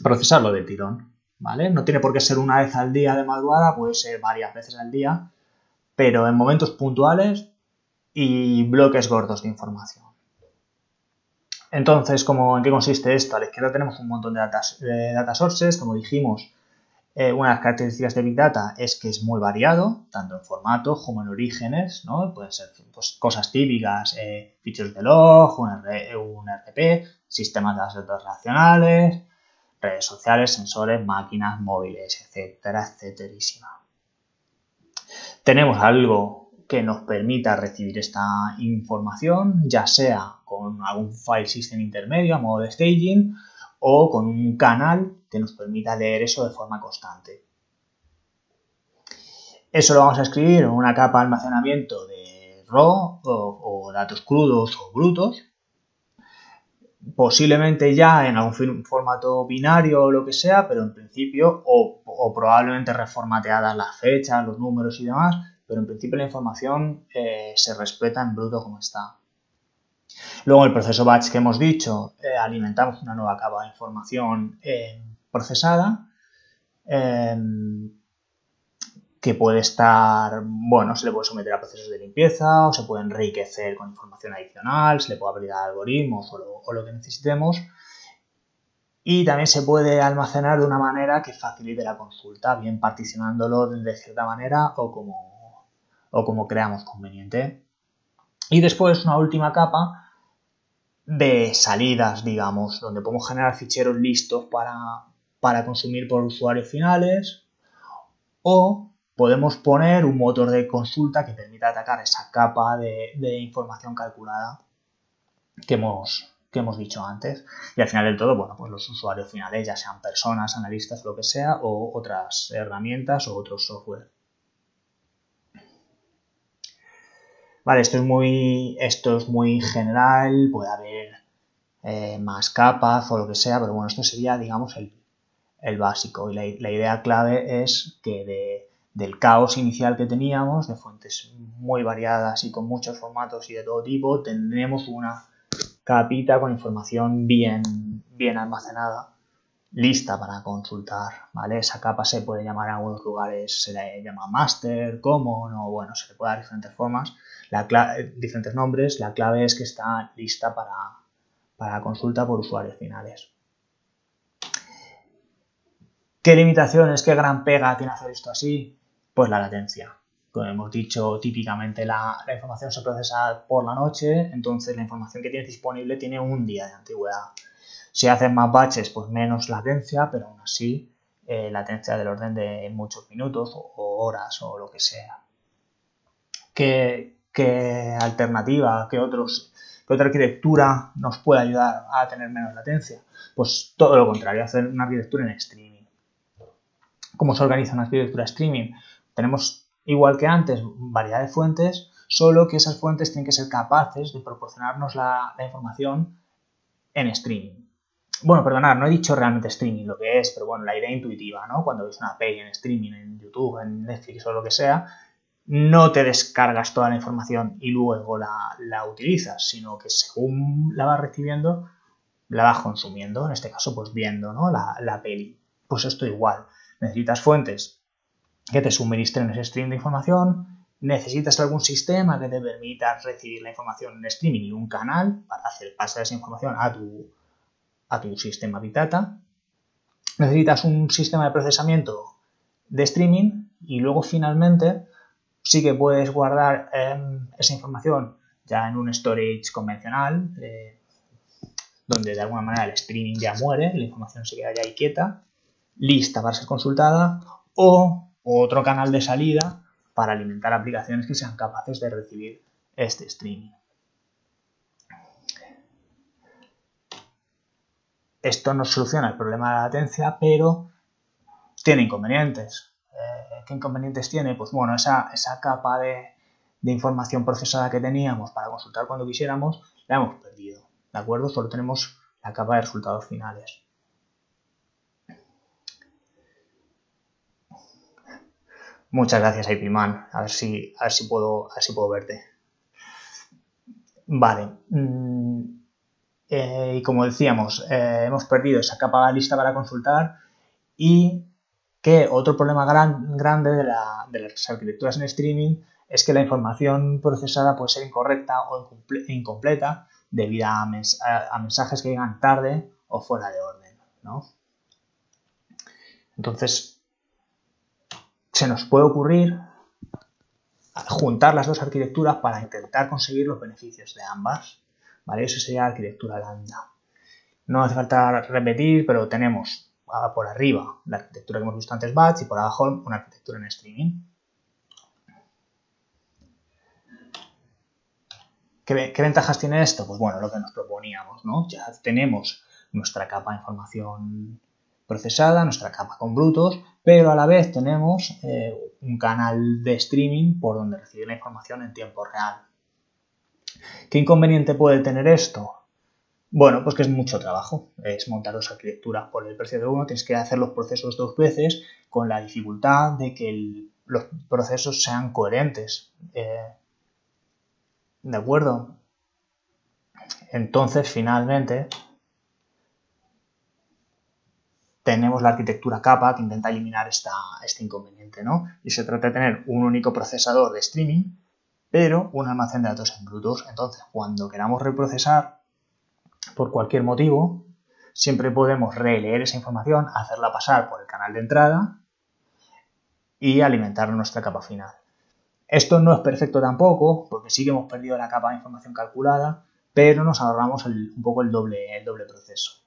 A: procesarlo de tirón, ¿vale? No tiene por qué ser una vez al día de madrugada, puede ser varias veces al día, pero en momentos puntuales y bloques gordos de información. Entonces, ¿en qué consiste esto? A la izquierda tenemos un montón de data sources, como dijimos. Una de las características de Big Data es que es muy variado, tanto en formato como en orígenes, ¿no? Pueden ser pues, cosas típicas, ficheros de log, un RP, sistemas de datos relacionales, redes sociales, sensores, máquinas, móviles, etcétera, etcéterísima. Tenemos algo que nos permita recibir esta información, ya sea con algún file system intermedio a modo de staging o con un canal que nos permita leer eso de forma constante. Eso lo vamos a escribir en una capa de almacenamiento de RAW o datos crudos o brutos, posiblemente ya en algún formato binario o lo que sea, pero en principio, o probablemente reformateadas las fechas, los números y demás, pero en principio la información se respeta en bruto como está. Luego en el proceso batch que hemos dicho, alimentamos una nueva capa de información procesada, que puede estar, bueno, se le puede someter a procesos de limpieza o se puede enriquecer con información adicional, se le puede aplicar algoritmos o lo que necesitemos. Y también se puede almacenar de una manera que facilite la consulta, bien particionándolo de cierta manera o como creamos conveniente. Y después una última capa de salidas, digamos, donde podemos generar ficheros listos para consumir por usuarios finales o podemos poner un motor de consulta que permita atacar esa capa de información calculada que hemos dicho antes. Y al final del todo, bueno, pues los usuarios finales, ya sean personas, analistas o lo que sea, o otras herramientas o otros software. Vale, esto es muy general, puede haber más capas o lo que sea, pero bueno, esto sería, digamos, el básico. Y la idea clave es que del caos inicial que teníamos, de fuentes muy variadas y con muchos formatos y de todo tipo, tendremos una capita con información bien almacenada, lista para consultar, ¿vale? Esa capa se puede llamar en algunos lugares, se le llama master, common, o bueno, se le puede dar diferentes formas, diferentes nombres. La clave es que está lista para consulta por usuarios finales. ¿Qué limitaciones, qué gran pega tiene hacer esto así? Pues la latencia. Como hemos dicho, típicamente la información se procesa por la noche, entonces la información que tienes disponible tiene un día de antigüedad. Si haces más batches, pues menos latencia, pero aún así latencia del orden de muchos minutos o horas o lo que sea. ¿Qué alternativa, qué otra arquitectura nos puede ayudar a tener menos latencia? Pues todo lo contrario, hacer una arquitectura en streaming. ¿Cómo se organiza una arquitectura streaming? Tenemos, igual que antes, variedad de fuentes, solo que esas fuentes tienen que ser capaces de proporcionarnos la información en streaming. Bueno, perdonad, no he dicho realmente streaming lo que es, pero bueno, la idea intuitiva, ¿no? Cuando ves una peli en streaming, en YouTube, en Netflix o lo que sea, no te descargas toda la información y luego la utilizas, sino que según la vas recibiendo, la vas consumiendo, en este caso, pues viendo, ¿no? la peli. Pues esto igual. Necesitas fuentes que te suministren ese stream de información, necesitas algún sistema que te permita recibir la información en streaming y un canal para hacer pasar esa información a tu sistema Big Data. Necesitas un sistema de procesamiento de streaming y luego finalmente sí que puedes guardar esa información ya en un storage convencional, donde de alguna manera el streaming ya muere, la información se queda ya ahí quieta, lista para ser consultada, o otro canal de salida para alimentar aplicaciones que sean capaces de recibir este streaming. Esto no soluciona el problema de la latencia, pero tiene inconvenientes. ¿Qué inconvenientes tiene? Pues bueno, esa capa de información procesada que teníamos para consultar cuando quisiéramos, la hemos perdido, ¿de acuerdo? Solo tenemos la capa de resultados finales. Muchas gracias, IPman. A ver si puedo verte. Vale. Y como decíamos, hemos perdido esa capa lista para consultar y que otro problema grande de las arquitecturas en streaming es que la información procesada puede ser incorrecta o incompleta debido a mensajes que llegan tarde o fuera de orden, ¿no? Entonces, se nos puede ocurrir juntar las dos arquitecturas para intentar conseguir los beneficios de ambas, ¿vale? Eso sería la arquitectura lambda. No hace falta repetir, pero tenemos por arriba la arquitectura que hemos visto antes batch y por abajo una arquitectura en streaming. ¿Qué ventajas tiene esto? Pues bueno, lo que nos proponíamos, ¿no? Ya tenemos nuestra capa de información procesada, nuestra capa con brutos, pero a la vez tenemos un canal de streaming por donde recibir la información en tiempo real. ¿Qué inconveniente puede tener esto? Bueno, pues que es mucho trabajo, es montar dos arquitecturas por el precio de uno, tienes que hacer los procesos dos veces con la dificultad de que los procesos sean coherentes. ¿De acuerdo? Entonces, finalmente, tenemos la arquitectura capa que intenta eliminar este inconveniente, ¿no? Y se trata de tener un único procesador de streaming, pero un almacén de datos en brutos. Entonces, cuando queramos reprocesar por cualquier motivo, siempre podemos releer esa información, hacerla pasar por el canal de entrada y alimentar nuestra capa final. Esto no es perfecto tampoco, porque sí que hemos perdido la capa de información calculada, pero nos ahorramos un poco el doble proceso.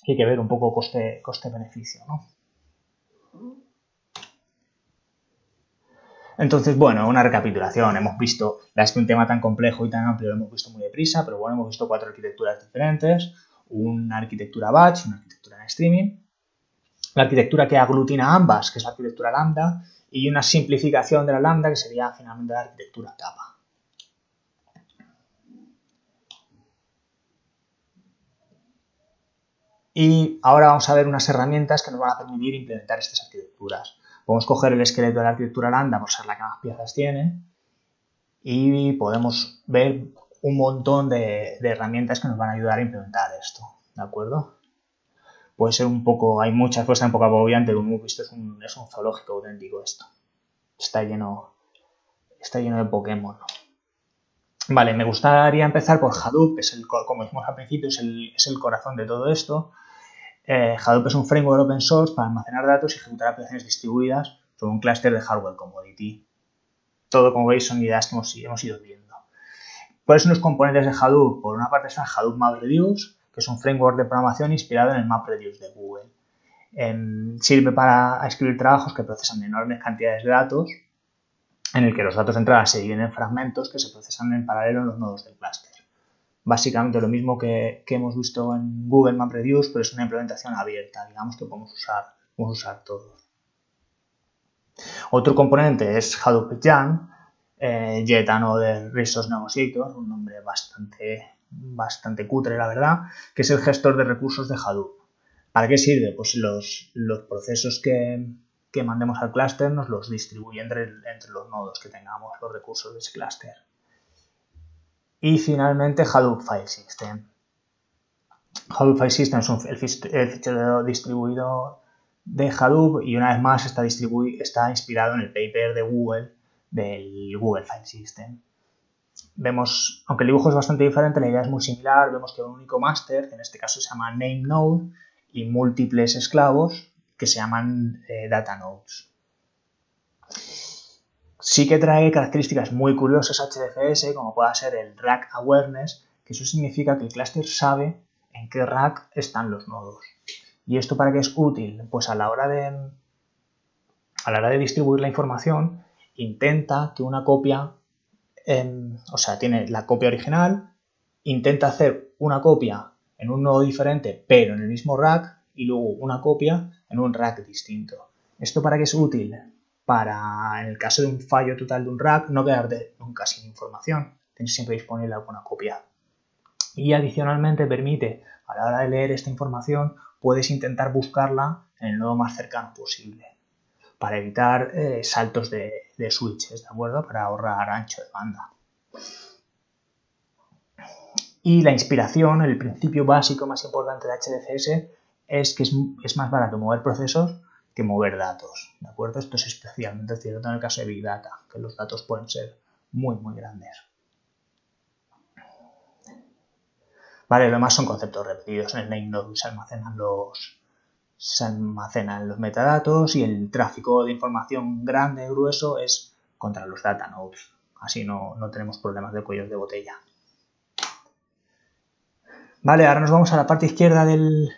A: Hay que ver un poco coste-beneficio, ¿no? Entonces, bueno, una recapitulación. Hemos visto, es que un tema tan complejo y tan amplio lo hemos visto muy deprisa, pero bueno, hemos visto 4 arquitecturas diferentes, una arquitectura batch, una arquitectura en streaming, la arquitectura que aglutina ambas, que es la arquitectura lambda, y una simplificación de la lambda, que sería finalmente la arquitectura capa. Y ahora vamos a ver unas herramientas que nos van a permitir implementar estas arquitecturas. Podemos coger el esqueleto de la arquitectura lambda por ser la que más piezas tiene y podemos ver un montón de herramientas que nos van a ayudar a implementar esto, ¿de acuerdo? Puede ser un poco, hay muchas cosas un poco agobiantes, como hemos visto, es un zoológico auténtico esto. Está lleno de Pokémon. Vale, me gustaría empezar por Hadoop, que es como dijimos al principio, es el corazón de todo esto. Hadoop es un framework open source para almacenar datos y ejecutar aplicaciones distribuidas sobre un clúster de hardware commodity. Todo, como veis, son ideas que hemos ido viendo. ¿Cuáles son los componentes de Hadoop? Por una parte está Hadoop MapReduce, que es un framework de programación inspirado en el MapReduce de Google. Sirve para escribir trabajos que procesan enormes cantidades de datos, en el que los datos de entrada se dividen en fragmentos que se procesan en paralelo en los nodos del clúster. Básicamente lo mismo que hemos visto en Google MapReduce, pero es una implementación abierta, digamos que podemos usar todos. Otro componente es Hadoop YAN, Jet Another Resource Negotiator, un nombre bastante cutre, la verdad, que es el gestor de recursos de Hadoop. ¿Para qué sirve? Pues los procesos que mandemos al clúster nos los distribuye entre los nodos que tengamos, los recursos de ese clúster. Y finalmente Hadoop File System. Hadoop File System es el fichero distribuido de Hadoop y una vez más está inspirado en el paper de Google del Google File System. Vemos, aunque el dibujo es bastante diferente, la idea es muy similar. Vemos que hay un único máster, que en este caso se llama name node, y múltiples esclavos que se llaman data nodes. Sí que trae características muy curiosas HDFS, como pueda ser el rack awareness, que eso significa que el clúster sabe en qué rack están los nodos. ¿Y esto para qué es útil? Pues a la hora de distribuir la información, intenta que una copia, tiene la copia original, intenta hacer una copia en un nodo diferente, pero en el mismo rack, y luego una copia en un rack distinto. ¿Esto para qué es útil? Para, en el caso de un fallo total de un rack, no quedarte nunca sin información, tener siempre disponible alguna copia. Y adicionalmente permite, a la hora de leer esta información, puedes intentar buscarla en el nodo más cercano posible, para evitar saltos de switches, ¿de acuerdo? Para ahorrar ancho de banda. Y la inspiración, el principio básico más importante de HDFS es que es más barato mover procesos que mover datos, ¿de acuerdo? Esto es especialmente cierto en el caso de Big Data, que los datos pueden ser muy, muy grandes. Vale, lo demás son conceptos repetidos. En el name node se almacenan los metadatos y el tráfico de información grande, grueso, es contra los data nodes. Así no tenemos problemas de cuellos de botella. Vale, ahora nos vamos a la parte izquierda del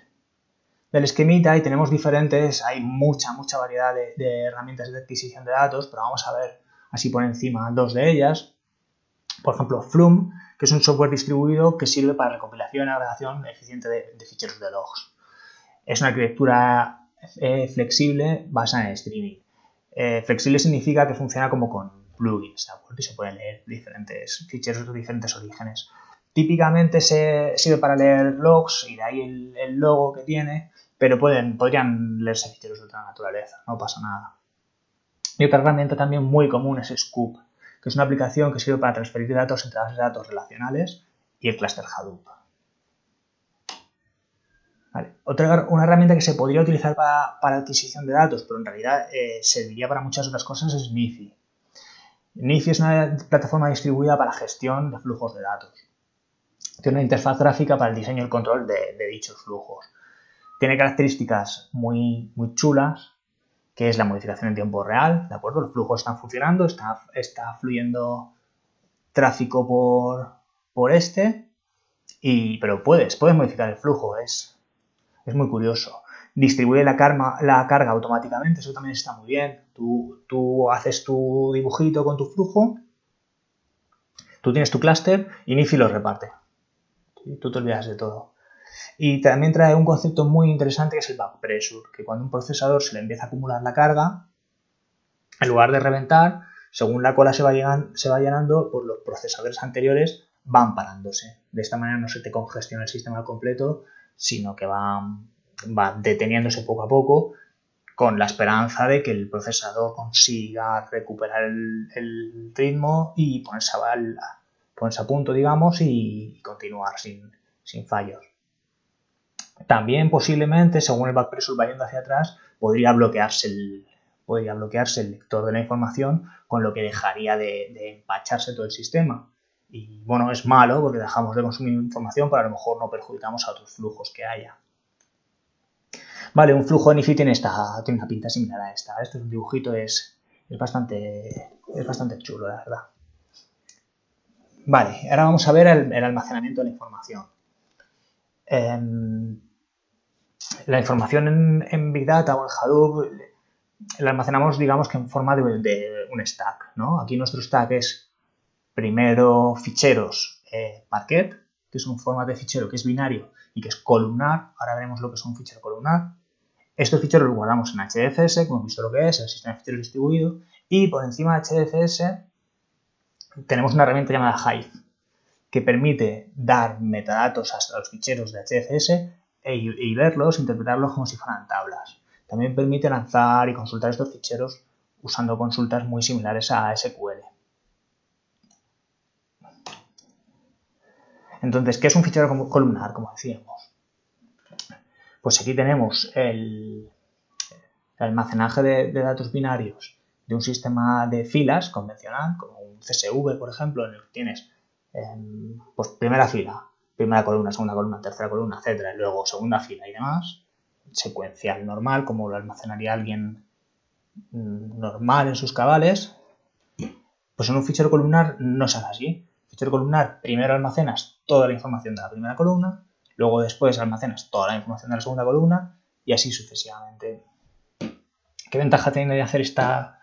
A: esquemita y tenemos hay mucha variedad de herramientas de adquisición de datos, pero vamos a ver así por encima dos de ellas. Por ejemplo, Flume, que es un software distribuido que sirve para recopilación y agregación eficiente de ficheros de logs. Es una arquitectura flexible basada en streaming. Flexible significa que funciona como con plugins, ¿de acuerdo? Y se pueden leer diferentes ficheros de diferentes orígenes. Típicamente sirve para leer logs y de ahí el logo que tiene, pero podrían leerse ficheros de otra naturaleza, no pasa nada. Y otra herramienta también muy común es Scoop, que es una aplicación que sirve para transferir datos entre bases de datos relacionales y el clúster Hadoop. Vale. Una herramienta que se podría utilizar para adquisición de datos, pero en realidad serviría para muchas otras cosas, es Nifi. Nifi es una plataforma distribuida para la gestión de flujos de datos. Tiene una interfaz gráfica para el diseño y el control de dichos flujos. Tiene características muy chulas, que es la modificación en tiempo real, ¿de acuerdo? Los flujos están funcionando, está fluyendo tráfico por pero puedes modificar el flujo, es muy curioso. Distribuye la carga automáticamente, eso también está muy bien. Tú haces tu dibujito con tu flujo, tú tienes tu clúster y Nifi lo reparte. Tú te olvidas de todo. Y también trae un concepto muy interesante que es el back pressure, que cuando un procesador se le empieza a acumular la carga, en lugar de reventar, según la cola se va llenando, pues los procesadores anteriores van parándose. De esta manera no se te congestiona el sistema al completo sino que va deteniéndose poco a poco con la esperanza de que el procesador consiga recuperar el ritmo y ponerse a punto, digamos, y continuar sin fallos. También posiblemente, según el backpressure va yendo hacia atrás, podría bloquearse el lector de la información, con lo que dejaría de empacharse todo el sistema. Y bueno, es malo porque dejamos de consumir información, pero a lo mejor no perjudicamos a otros flujos que haya. Vale, un flujo de NIFI tiene una pinta similar a esta. Este es un dibujito, es bastante chulo, la verdad. Vale, ahora vamos a ver el almacenamiento de la información. La información en Big Data o en Hadoop la almacenamos, digamos, que en forma de un stack, ¿no? Aquí nuestro stack es primero ficheros Parquet, que es un formato de fichero que es binario y que es columnar. Ahora veremos lo que es un fichero columnar. Estos ficheros los guardamos en HDFS, como hemos visto lo que es, el sistema de ficheros distribuido, y por encima de HDFS tenemos una herramienta llamada Hive, que permite dar metadatos a los ficheros de HDFS y verlos, interpretarlos como si fueran tablas. También permite lanzar y consultar estos ficheros usando consultas muy similares a SQL. Entonces, ¿qué es un fichero columnar, como decíamos? Pues aquí tenemos el almacenaje de datos binarios de un sistema de filas convencional, como un CSV, por ejemplo, en el que tienes pues primera fila, primera columna, segunda columna, tercera columna, etcétera, y luego segunda fila y demás, secuencial normal, como lo almacenaría alguien normal en sus cabales. Pues en un fichero columnar no es así. En un fichero columnar primero almacenas toda la información de la primera columna, luego después almacenas toda la información de la segunda columna y así sucesivamente. ¿Qué ventaja tiene de hacer esta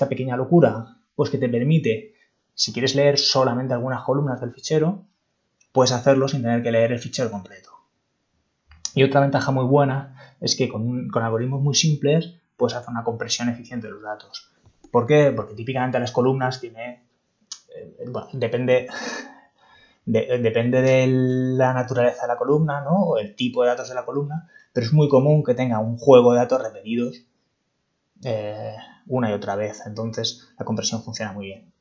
A: pequeña locura? Pues que te permite, si quieres leer solamente algunas columnas del fichero, puedes hacerlo sin tener que leer el fichero completo. Y otra ventaja muy buena es que con algoritmos muy simples puedes hacer una compresión eficiente de los datos. ¿Por qué? Porque típicamente las columnas depende de la naturaleza de la columna, ¿no? O el tipo de datos de la columna, pero es muy común que tenga un juego de datos repetidos una y otra vez. Entonces la compresión funciona muy bien.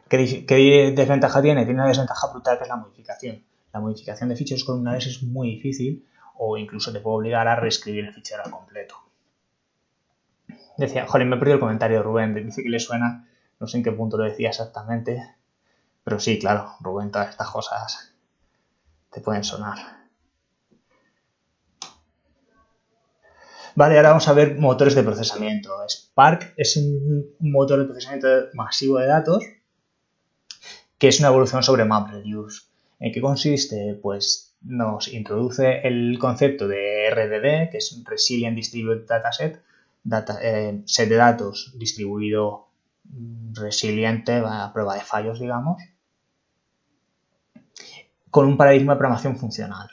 A: ¿Qué desventaja tiene? Tiene una desventaja brutal, que es la modificación. La modificación de ficheros columnares es muy difícil, o incluso te puede obligar a reescribir el fichero al completo. Decía, joder, me he perdido el comentario de Rubén, dice que le suena, no sé en qué punto lo decía exactamente, pero sí, claro, Rubén, todas estas cosas te pueden sonar. Vale, ahora vamos a ver motores de procesamiento. Spark es un motor de procesamiento masivo de datos que es una evolución sobre MapReduce. ¿En qué consiste? Pues nos introduce el concepto de RDD, que es Resilient Distributed Dataset, set de datos distribuido resiliente, a prueba de fallos, digamos, con un paradigma de programación funcional.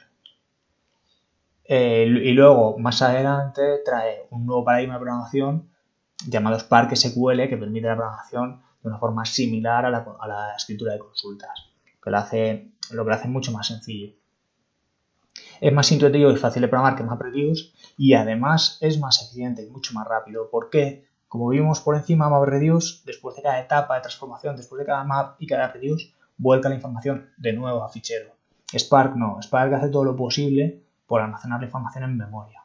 A: Y luego, más adelante, trae un nuevo paradigma de programación llamado Spark SQL, que permite la programación de una forma similar a la escritura de consultas, lo que lo hace mucho más sencillo. Es más intuitivo y fácil de programar que MapReduce y además es más eficiente y mucho más rápido. ¿Por qué? Como vimos por encima, MapReduce, después de cada etapa de transformación, después de cada map y cada reduce, vuelca la información de nuevo a fichero. Spark no. Spark hace todo lo posible por almacenar la información en memoria.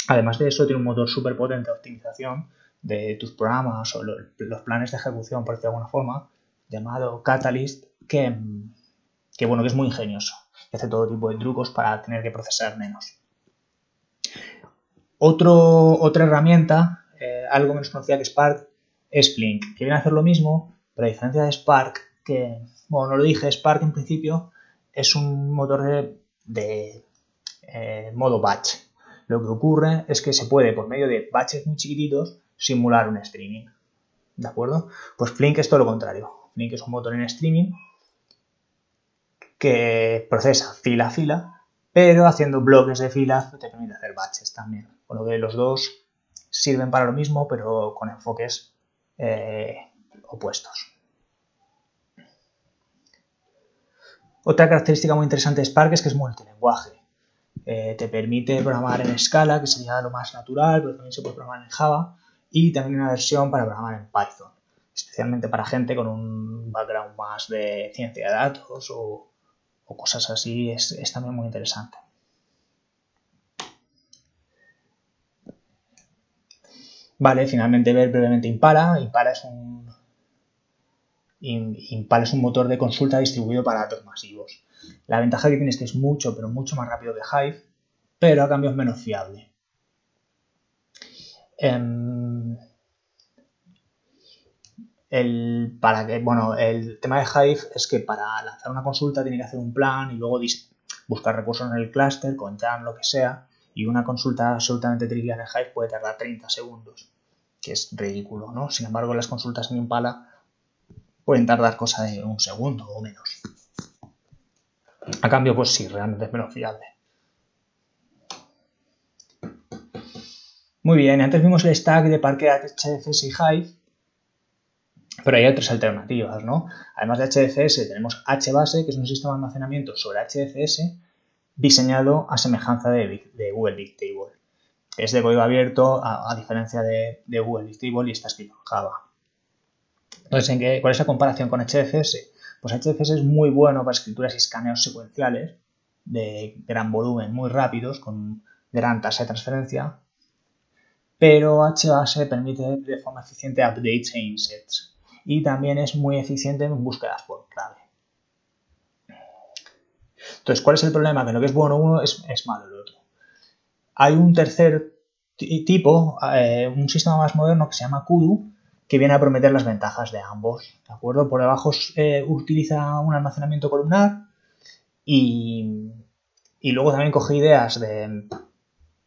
A: Además de eso, tiene un motor súper potente de optimización de tus programas o los planes de ejecución, por decirlo de alguna forma, llamado Catalyst, que es muy ingenioso y hace todo tipo de trucos para tener que procesar menos. Otra herramienta, algo menos conocida que Spark, es Flink, que viene a hacer lo mismo, pero a diferencia de Spark, no lo dije, Spark en principio es un motor de modo batch. Lo que ocurre es que se puede, por medio de batches muy chiquititos, simular un streaming. ¿De acuerdo? Pues Flink es todo lo contrario. Flink es un motor en streaming que procesa fila a fila, pero haciendo bloques de filas te permite hacer batches también. Con lo que los dos sirven para lo mismo, pero con enfoques opuestos. Otra característica muy interesante de Spark es que es multilenguaje. Te permite programar en Scala, que sería lo más natural, pero también se puede programar en Java, y también una versión para programar en Python, especialmente para gente con un background más de ciencia de datos o cosas así, es también muy interesante. Vale, finalmente ver brevemente Impala. Impala es un motor de consulta distribuido para datos masivos. La ventaja que tiene es que es mucho, pero mucho más rápido que Hive, pero a cambio es menos fiable. El tema de Hive es que para lanzar una consulta tiene que hacer un plan y luego buscar recursos en el clúster, con Jam, lo que sea, y una consulta absolutamente trivial en Hive puede tardar 30 segundos, que es ridículo, ¿no? Sin embargo, las consultas en Impala pueden tardar cosa de un segundo o menos. A cambio, pues sí, realmente es menos fiable. Muy bien, antes vimos el stack de Parquet, HDFS y Hive, pero hay otras alternativas, ¿no? Además de HDFS tenemos HBase, que es un sistema de almacenamiento sobre HDFS diseñado a semejanza de Google Bigtable. Es de código abierto, a diferencia de Google Bigtable, y está escrito en Java. Entonces, ¿cuál es la comparación con HDFS? Pues HDFS es muy bueno para escrituras y escaneos secuenciales de gran volumen, muy rápidos, con gran tasa de transferencia, pero HBase permite de forma eficiente updates e insets y también es muy eficiente en búsquedas por clave. Entonces, ¿cuál es el problema? Que lo que es bueno uno es malo el otro. Hay un tercer tipo, un sistema más moderno que se llama Kudu, que viene a prometer las ventajas de ambos, ¿de acuerdo? Por debajo utiliza un almacenamiento columnar y luego también coge ideas de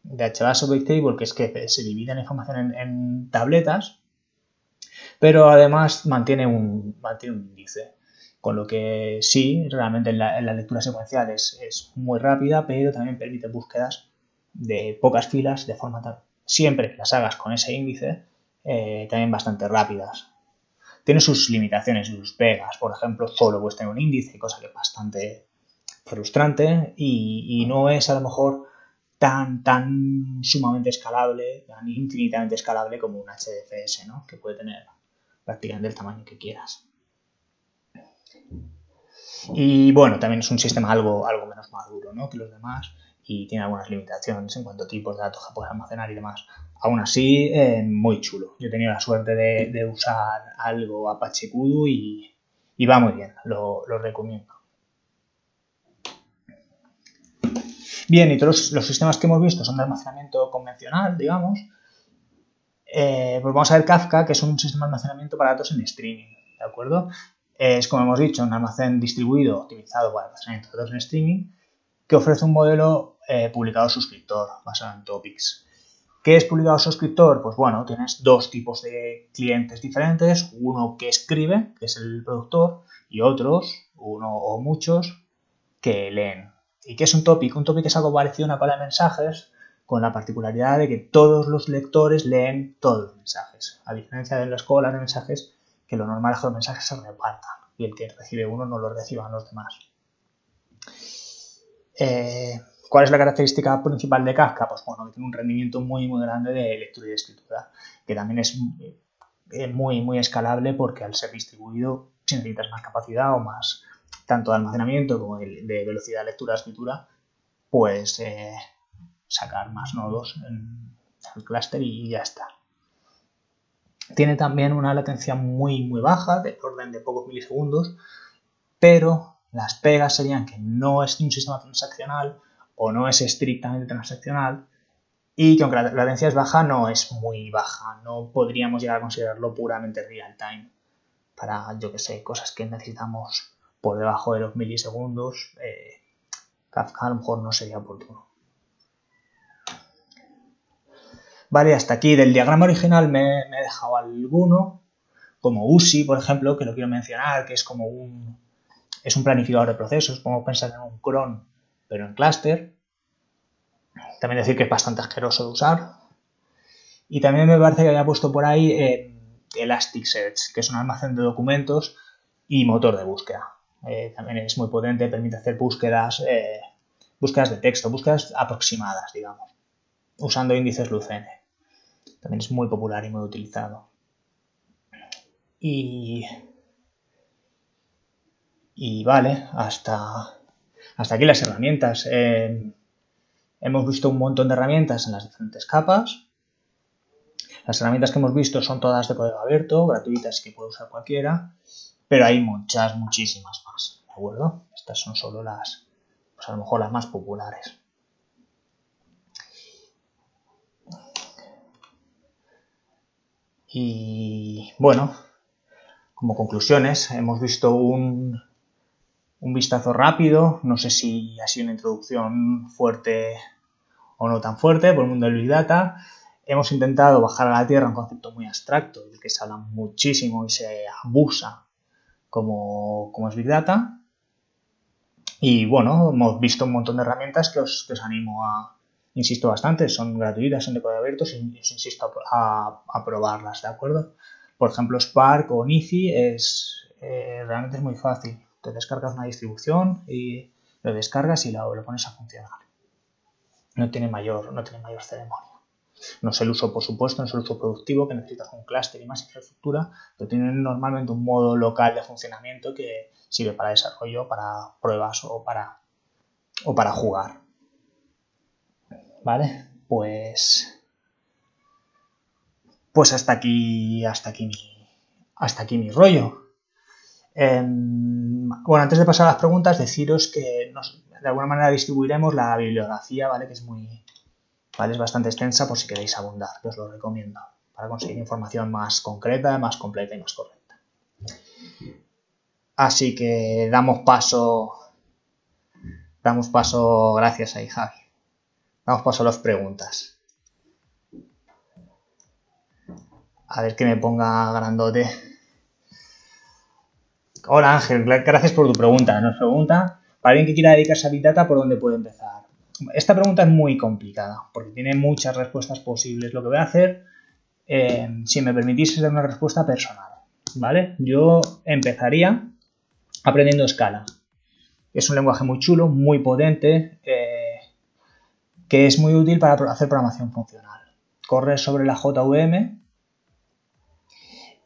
A: HBase o Bigtable, que es que se divide la información en tabletas, pero además mantiene un índice, con lo que sí, realmente la lectura secuencial es muy rápida, pero también permite búsquedas de pocas filas, de forma tal, siempre que las hagas con ese índice, también bastante rápidas. Tiene sus limitaciones y sus pegas, por ejemplo, solo puedes tener un índice, cosa que es bastante frustrante y no es a lo mejor tan sumamente escalable, tan infinitamente escalable como un HDFS, ¿no? Que puede tener prácticamente el tamaño que quieras. Y bueno, también es un sistema algo menos maduro, ¿no? Que los demás y tiene algunas limitaciones en cuanto a tipos de datos que puedes almacenar y demás. Aún así, muy chulo. Yo he tenido la suerte de usar algo Apache Kudu y va muy bien, lo recomiendo. Bien, y todos los sistemas que hemos visto son de almacenamiento convencional, digamos. Pues vamos a ver Kafka, que es un sistema de almacenamiento para datos en streaming, ¿de acuerdo? Es, como hemos dicho, un almacén distribuido optimizado para almacenamiento de datos en streaming que ofrece un modelo publicado suscriptor basado en topics. ¿Qué es publicado suscriptor? Pues bueno, tienes dos tipos de clientes diferentes, uno que escribe, que es el productor, y otros, uno o muchos, que leen. ¿Y qué es un topic? Un topic es algo parecido a una cola de mensajes, con la particularidad de que todos los lectores leen todos los mensajes, a diferencia de las colas de mensajes, que lo normal es que los mensajes se repartan y el que recibe uno no los reciban los demás. ¿Cuál es la característica principal de Kafka? Pues bueno, que tiene un rendimiento muy grande de lectura y de escritura, que también es muy escalable porque al ser distribuido, si necesitas más capacidad o más, tanto de almacenamiento como de velocidad de lectura-escritura, pues sacar más nodos en el clúster y ya está. Tiene también una latencia muy baja, de orden de pocos milisegundos, pero las pegas serían que no es un sistema transaccional o no es estrictamente transaccional y que aunque la latencia es baja, no es muy baja. No podríamos llegar a considerarlo puramente real time para, yo que sé, cosas que necesitamos por debajo de los milisegundos. Kafka a lo mejor no sería oportuno. Vale, hasta aquí del diagrama original me he dejado alguno, como USI, por ejemplo, que lo quiero mencionar, que es como un planificador de procesos. Podemos pensar en un cron, pero en clúster. También decir que es bastante asqueroso de usar. Y también me parece que había puesto por ahí Elasticsearch, que es un almacén de documentos y motor de búsqueda. También es muy potente, permite hacer búsquedas de texto, búsquedas aproximadas, digamos, usando índices Lucene. También es muy popular y muy utilizado. Y vale, hasta aquí las herramientas. Hemos visto un montón de herramientas en las diferentes capas. Las herramientas que hemos visto son todas de código abierto, gratuitas, que puede usar cualquiera, pero hay muchísimas más, ¿de acuerdo? Estas son solo pues a lo mejor las más populares. Y bueno, como conclusiones, hemos visto un vistazo rápido, no sé si ha sido una introducción fuerte o no tan fuerte por el mundo del Big Data. Hemos intentado bajar a la tierra un concepto muy abstracto del que se habla muchísimo y se abusa como es Big Data. Y bueno, hemos visto un montón de herramientas que os animo insisto bastante, son gratuitas, son de código abierto, os insisto a probarlas, ¿de acuerdo? Por ejemplo, Spark o Nifi realmente es muy fácil. Te descargas una distribución y lo descargas y lo pones a funcionar. No tiene mayor ceremonia. No es el uso, por supuesto, no es el uso productivo, que necesitas un clúster y más infraestructura, pero tienen normalmente un modo local de funcionamiento que sirve para desarrollo, para pruebas o para jugar. ¿Vale? Pues hasta aquí mi rollo. Bueno, antes de pasar a las preguntas, deciros que de alguna manera distribuiremos la bibliografía, ¿vale? Que es bastante extensa por si queréis abundar, que os lo recomiendo, para conseguir información más concreta, más completa y más correcta. Así que damos paso, gracias ahí, Javi. Damos paso a las preguntas. A ver que me ponga grandote. Hola Ángel, gracias por tu pregunta. Nos pregunta, para alguien que quiera dedicarse a Big Data, ¿por dónde puede empezar? Esta pregunta es muy complicada porque tiene muchas respuestas posibles. Lo que voy a hacer, si me permitís, es dar una respuesta personal, ¿vale? Yo empezaría aprendiendo Scala. Es un lenguaje muy chulo, muy potente, que es muy útil para hacer programación funcional. Corre sobre la JVM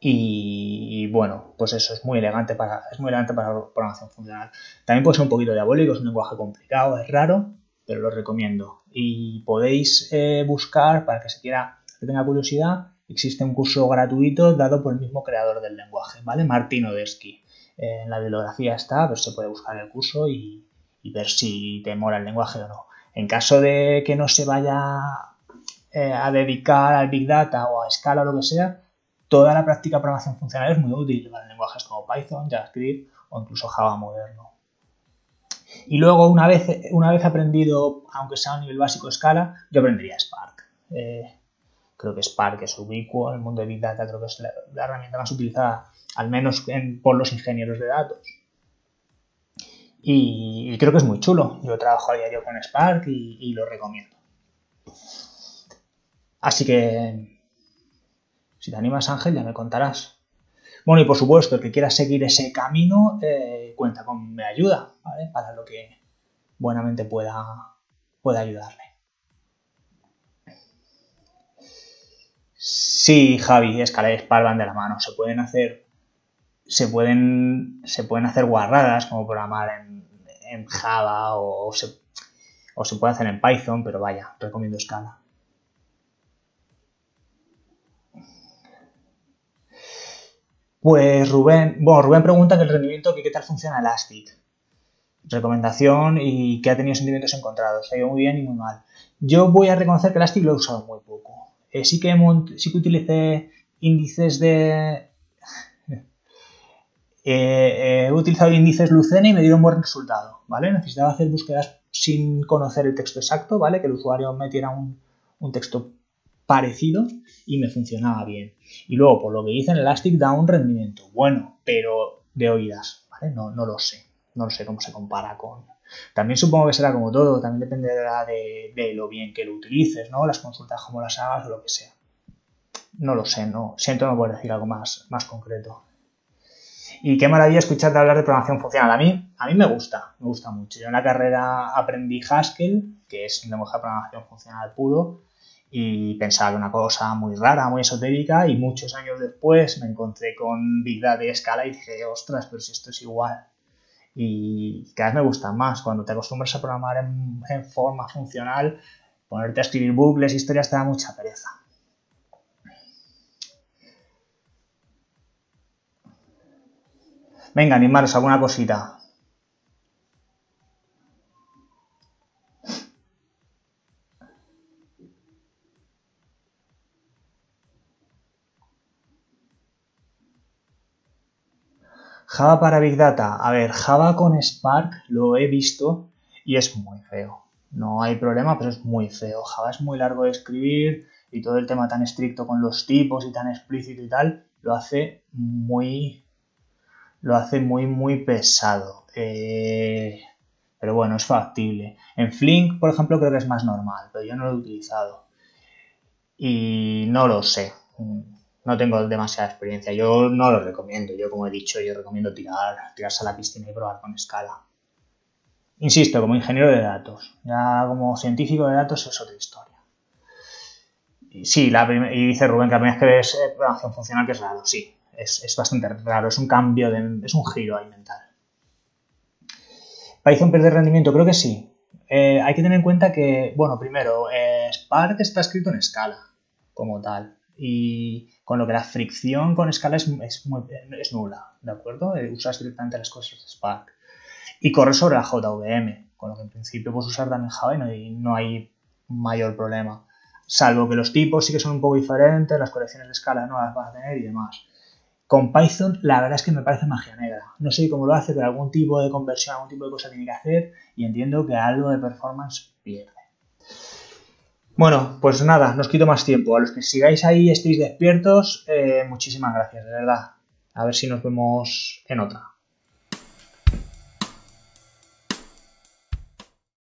A: y bueno, pues eso es muy elegante para programación funcional. También puede ser un poquito diabólico, es un lenguaje complicado, es raro, pero lo recomiendo. Y podéis buscar, para que tenga curiosidad, existe un curso gratuito dado por el mismo creador del lenguaje, ¿vale? Martin Odersky. En la bibliografía está, pero se puede buscar el curso y ver si te mola el lenguaje o no. En caso de que no se vaya a dedicar al Big Data o a Scala o lo que sea, toda la práctica de programación funcional es muy útil para lenguajes como Python, JavaScript o incluso Java moderno. Y luego, una vez aprendido, aunque sea a un nivel básico Scala, yo aprendería Spark. Creo que Spark es ubicuo en el mundo de Big Data, creo que es la herramienta más utilizada, al menos por los ingenieros de datos. Y creo que es muy chulo. Yo trabajo a diario con Spark y lo recomiendo. Así que, si te animas, Ángel, ya me contarás. Bueno, y por supuesto, el que quiera seguir ese camino, cuenta con mi ayuda, ¿vale? Para lo que buenamente pueda ayudarle. Sí, Javi, Scala y Spark van de la mano. Se pueden hacer guarradas, como programar en Java o se puede hacer en Python, pero vaya, recomiendo Scala. Pues Rubén pregunta que el rendimiento, que qué tal funciona Elastic. Recomendación y que ha tenido sentimientos encontrados. Ha ido muy bien y muy mal. Yo voy a reconocer que Elastic lo he usado muy poco. Sí que utilicé índices he utilizado índices Lucene y me dieron buen resultado, ¿vale? Necesitaba hacer búsquedas sin conocer el texto exacto, ¿vale? Que el usuario metiera un texto parecido y me funcionaba bien. Y luego, por lo que hice en Elastic, da un rendimiento bueno, pero de oídas, ¿vale? No lo sé. No sé cómo se compara con... También supongo que será como todo, también dependerá de lo bien que lo utilices, ¿no? Las consultas, cómo las hagas o lo que sea. No lo sé, no. Siento no poder decir algo más concreto. Y qué maravilla escucharte hablar de programación funcional. A mí me gusta mucho. Yo en la carrera aprendí Haskell, que es un lenguaje de programación funcional puro, y pensaba que una cosa muy rara, muy esotérica, y muchos años después me encontré con Big Data y Scala y dije, ostras, pero si esto es igual. Y cada vez me gustan más. Cuando te acostumbras a programar en forma funcional, ponerte a escribir bucles, historias, te da mucha pereza. Venga, animaros, alguna cosita. Java para Big Data. A ver, Java con Spark lo he visto y es muy feo. No hay problema, pero es muy feo. Java es muy largo de escribir y todo el tema tan estricto con los tipos y tan explícito y tal, muy pesado. Pero bueno, es factible. En Flink, por ejemplo, creo que es más normal, pero yo no lo he utilizado. Y no lo sé. No tengo demasiada experiencia. Yo no lo recomiendo. Yo, como he dicho, yo recomiendo tirarse a la piscina y probar con Scala. Insisto, como ingeniero de datos. Ya como científico de datos es otra historia. Y sí, y dice Rubén que la primera vez que ves programación funcional, que es raro. Sí, es bastante raro. Es un cambio, es un giro ahí mental. ¿Python pierde rendimiento? Creo que sí. Hay que tener en cuenta que, bueno, primero, Spark está escrito en Scala, como tal. Y con lo que la fricción con Scala es nula, ¿de acuerdo? Usas directamente las cosas de Spark. Y corre sobre la JVM, con lo que en principio puedes usar también Java y no hay mayor problema. Salvo que los tipos sí que son un poco diferentes, las colecciones de Scala no las vas a tener y demás. Con Python, la verdad es que me parece magia negra. No sé cómo lo hace, pero algún tipo de conversión, algún tipo de cosa tiene que hacer y entiendo que algo de performance pierde. Bueno, pues nada, no os quito más tiempo. A los que sigáis ahí y estéis despiertos, muchísimas gracias, de verdad. A ver si nos vemos en otra.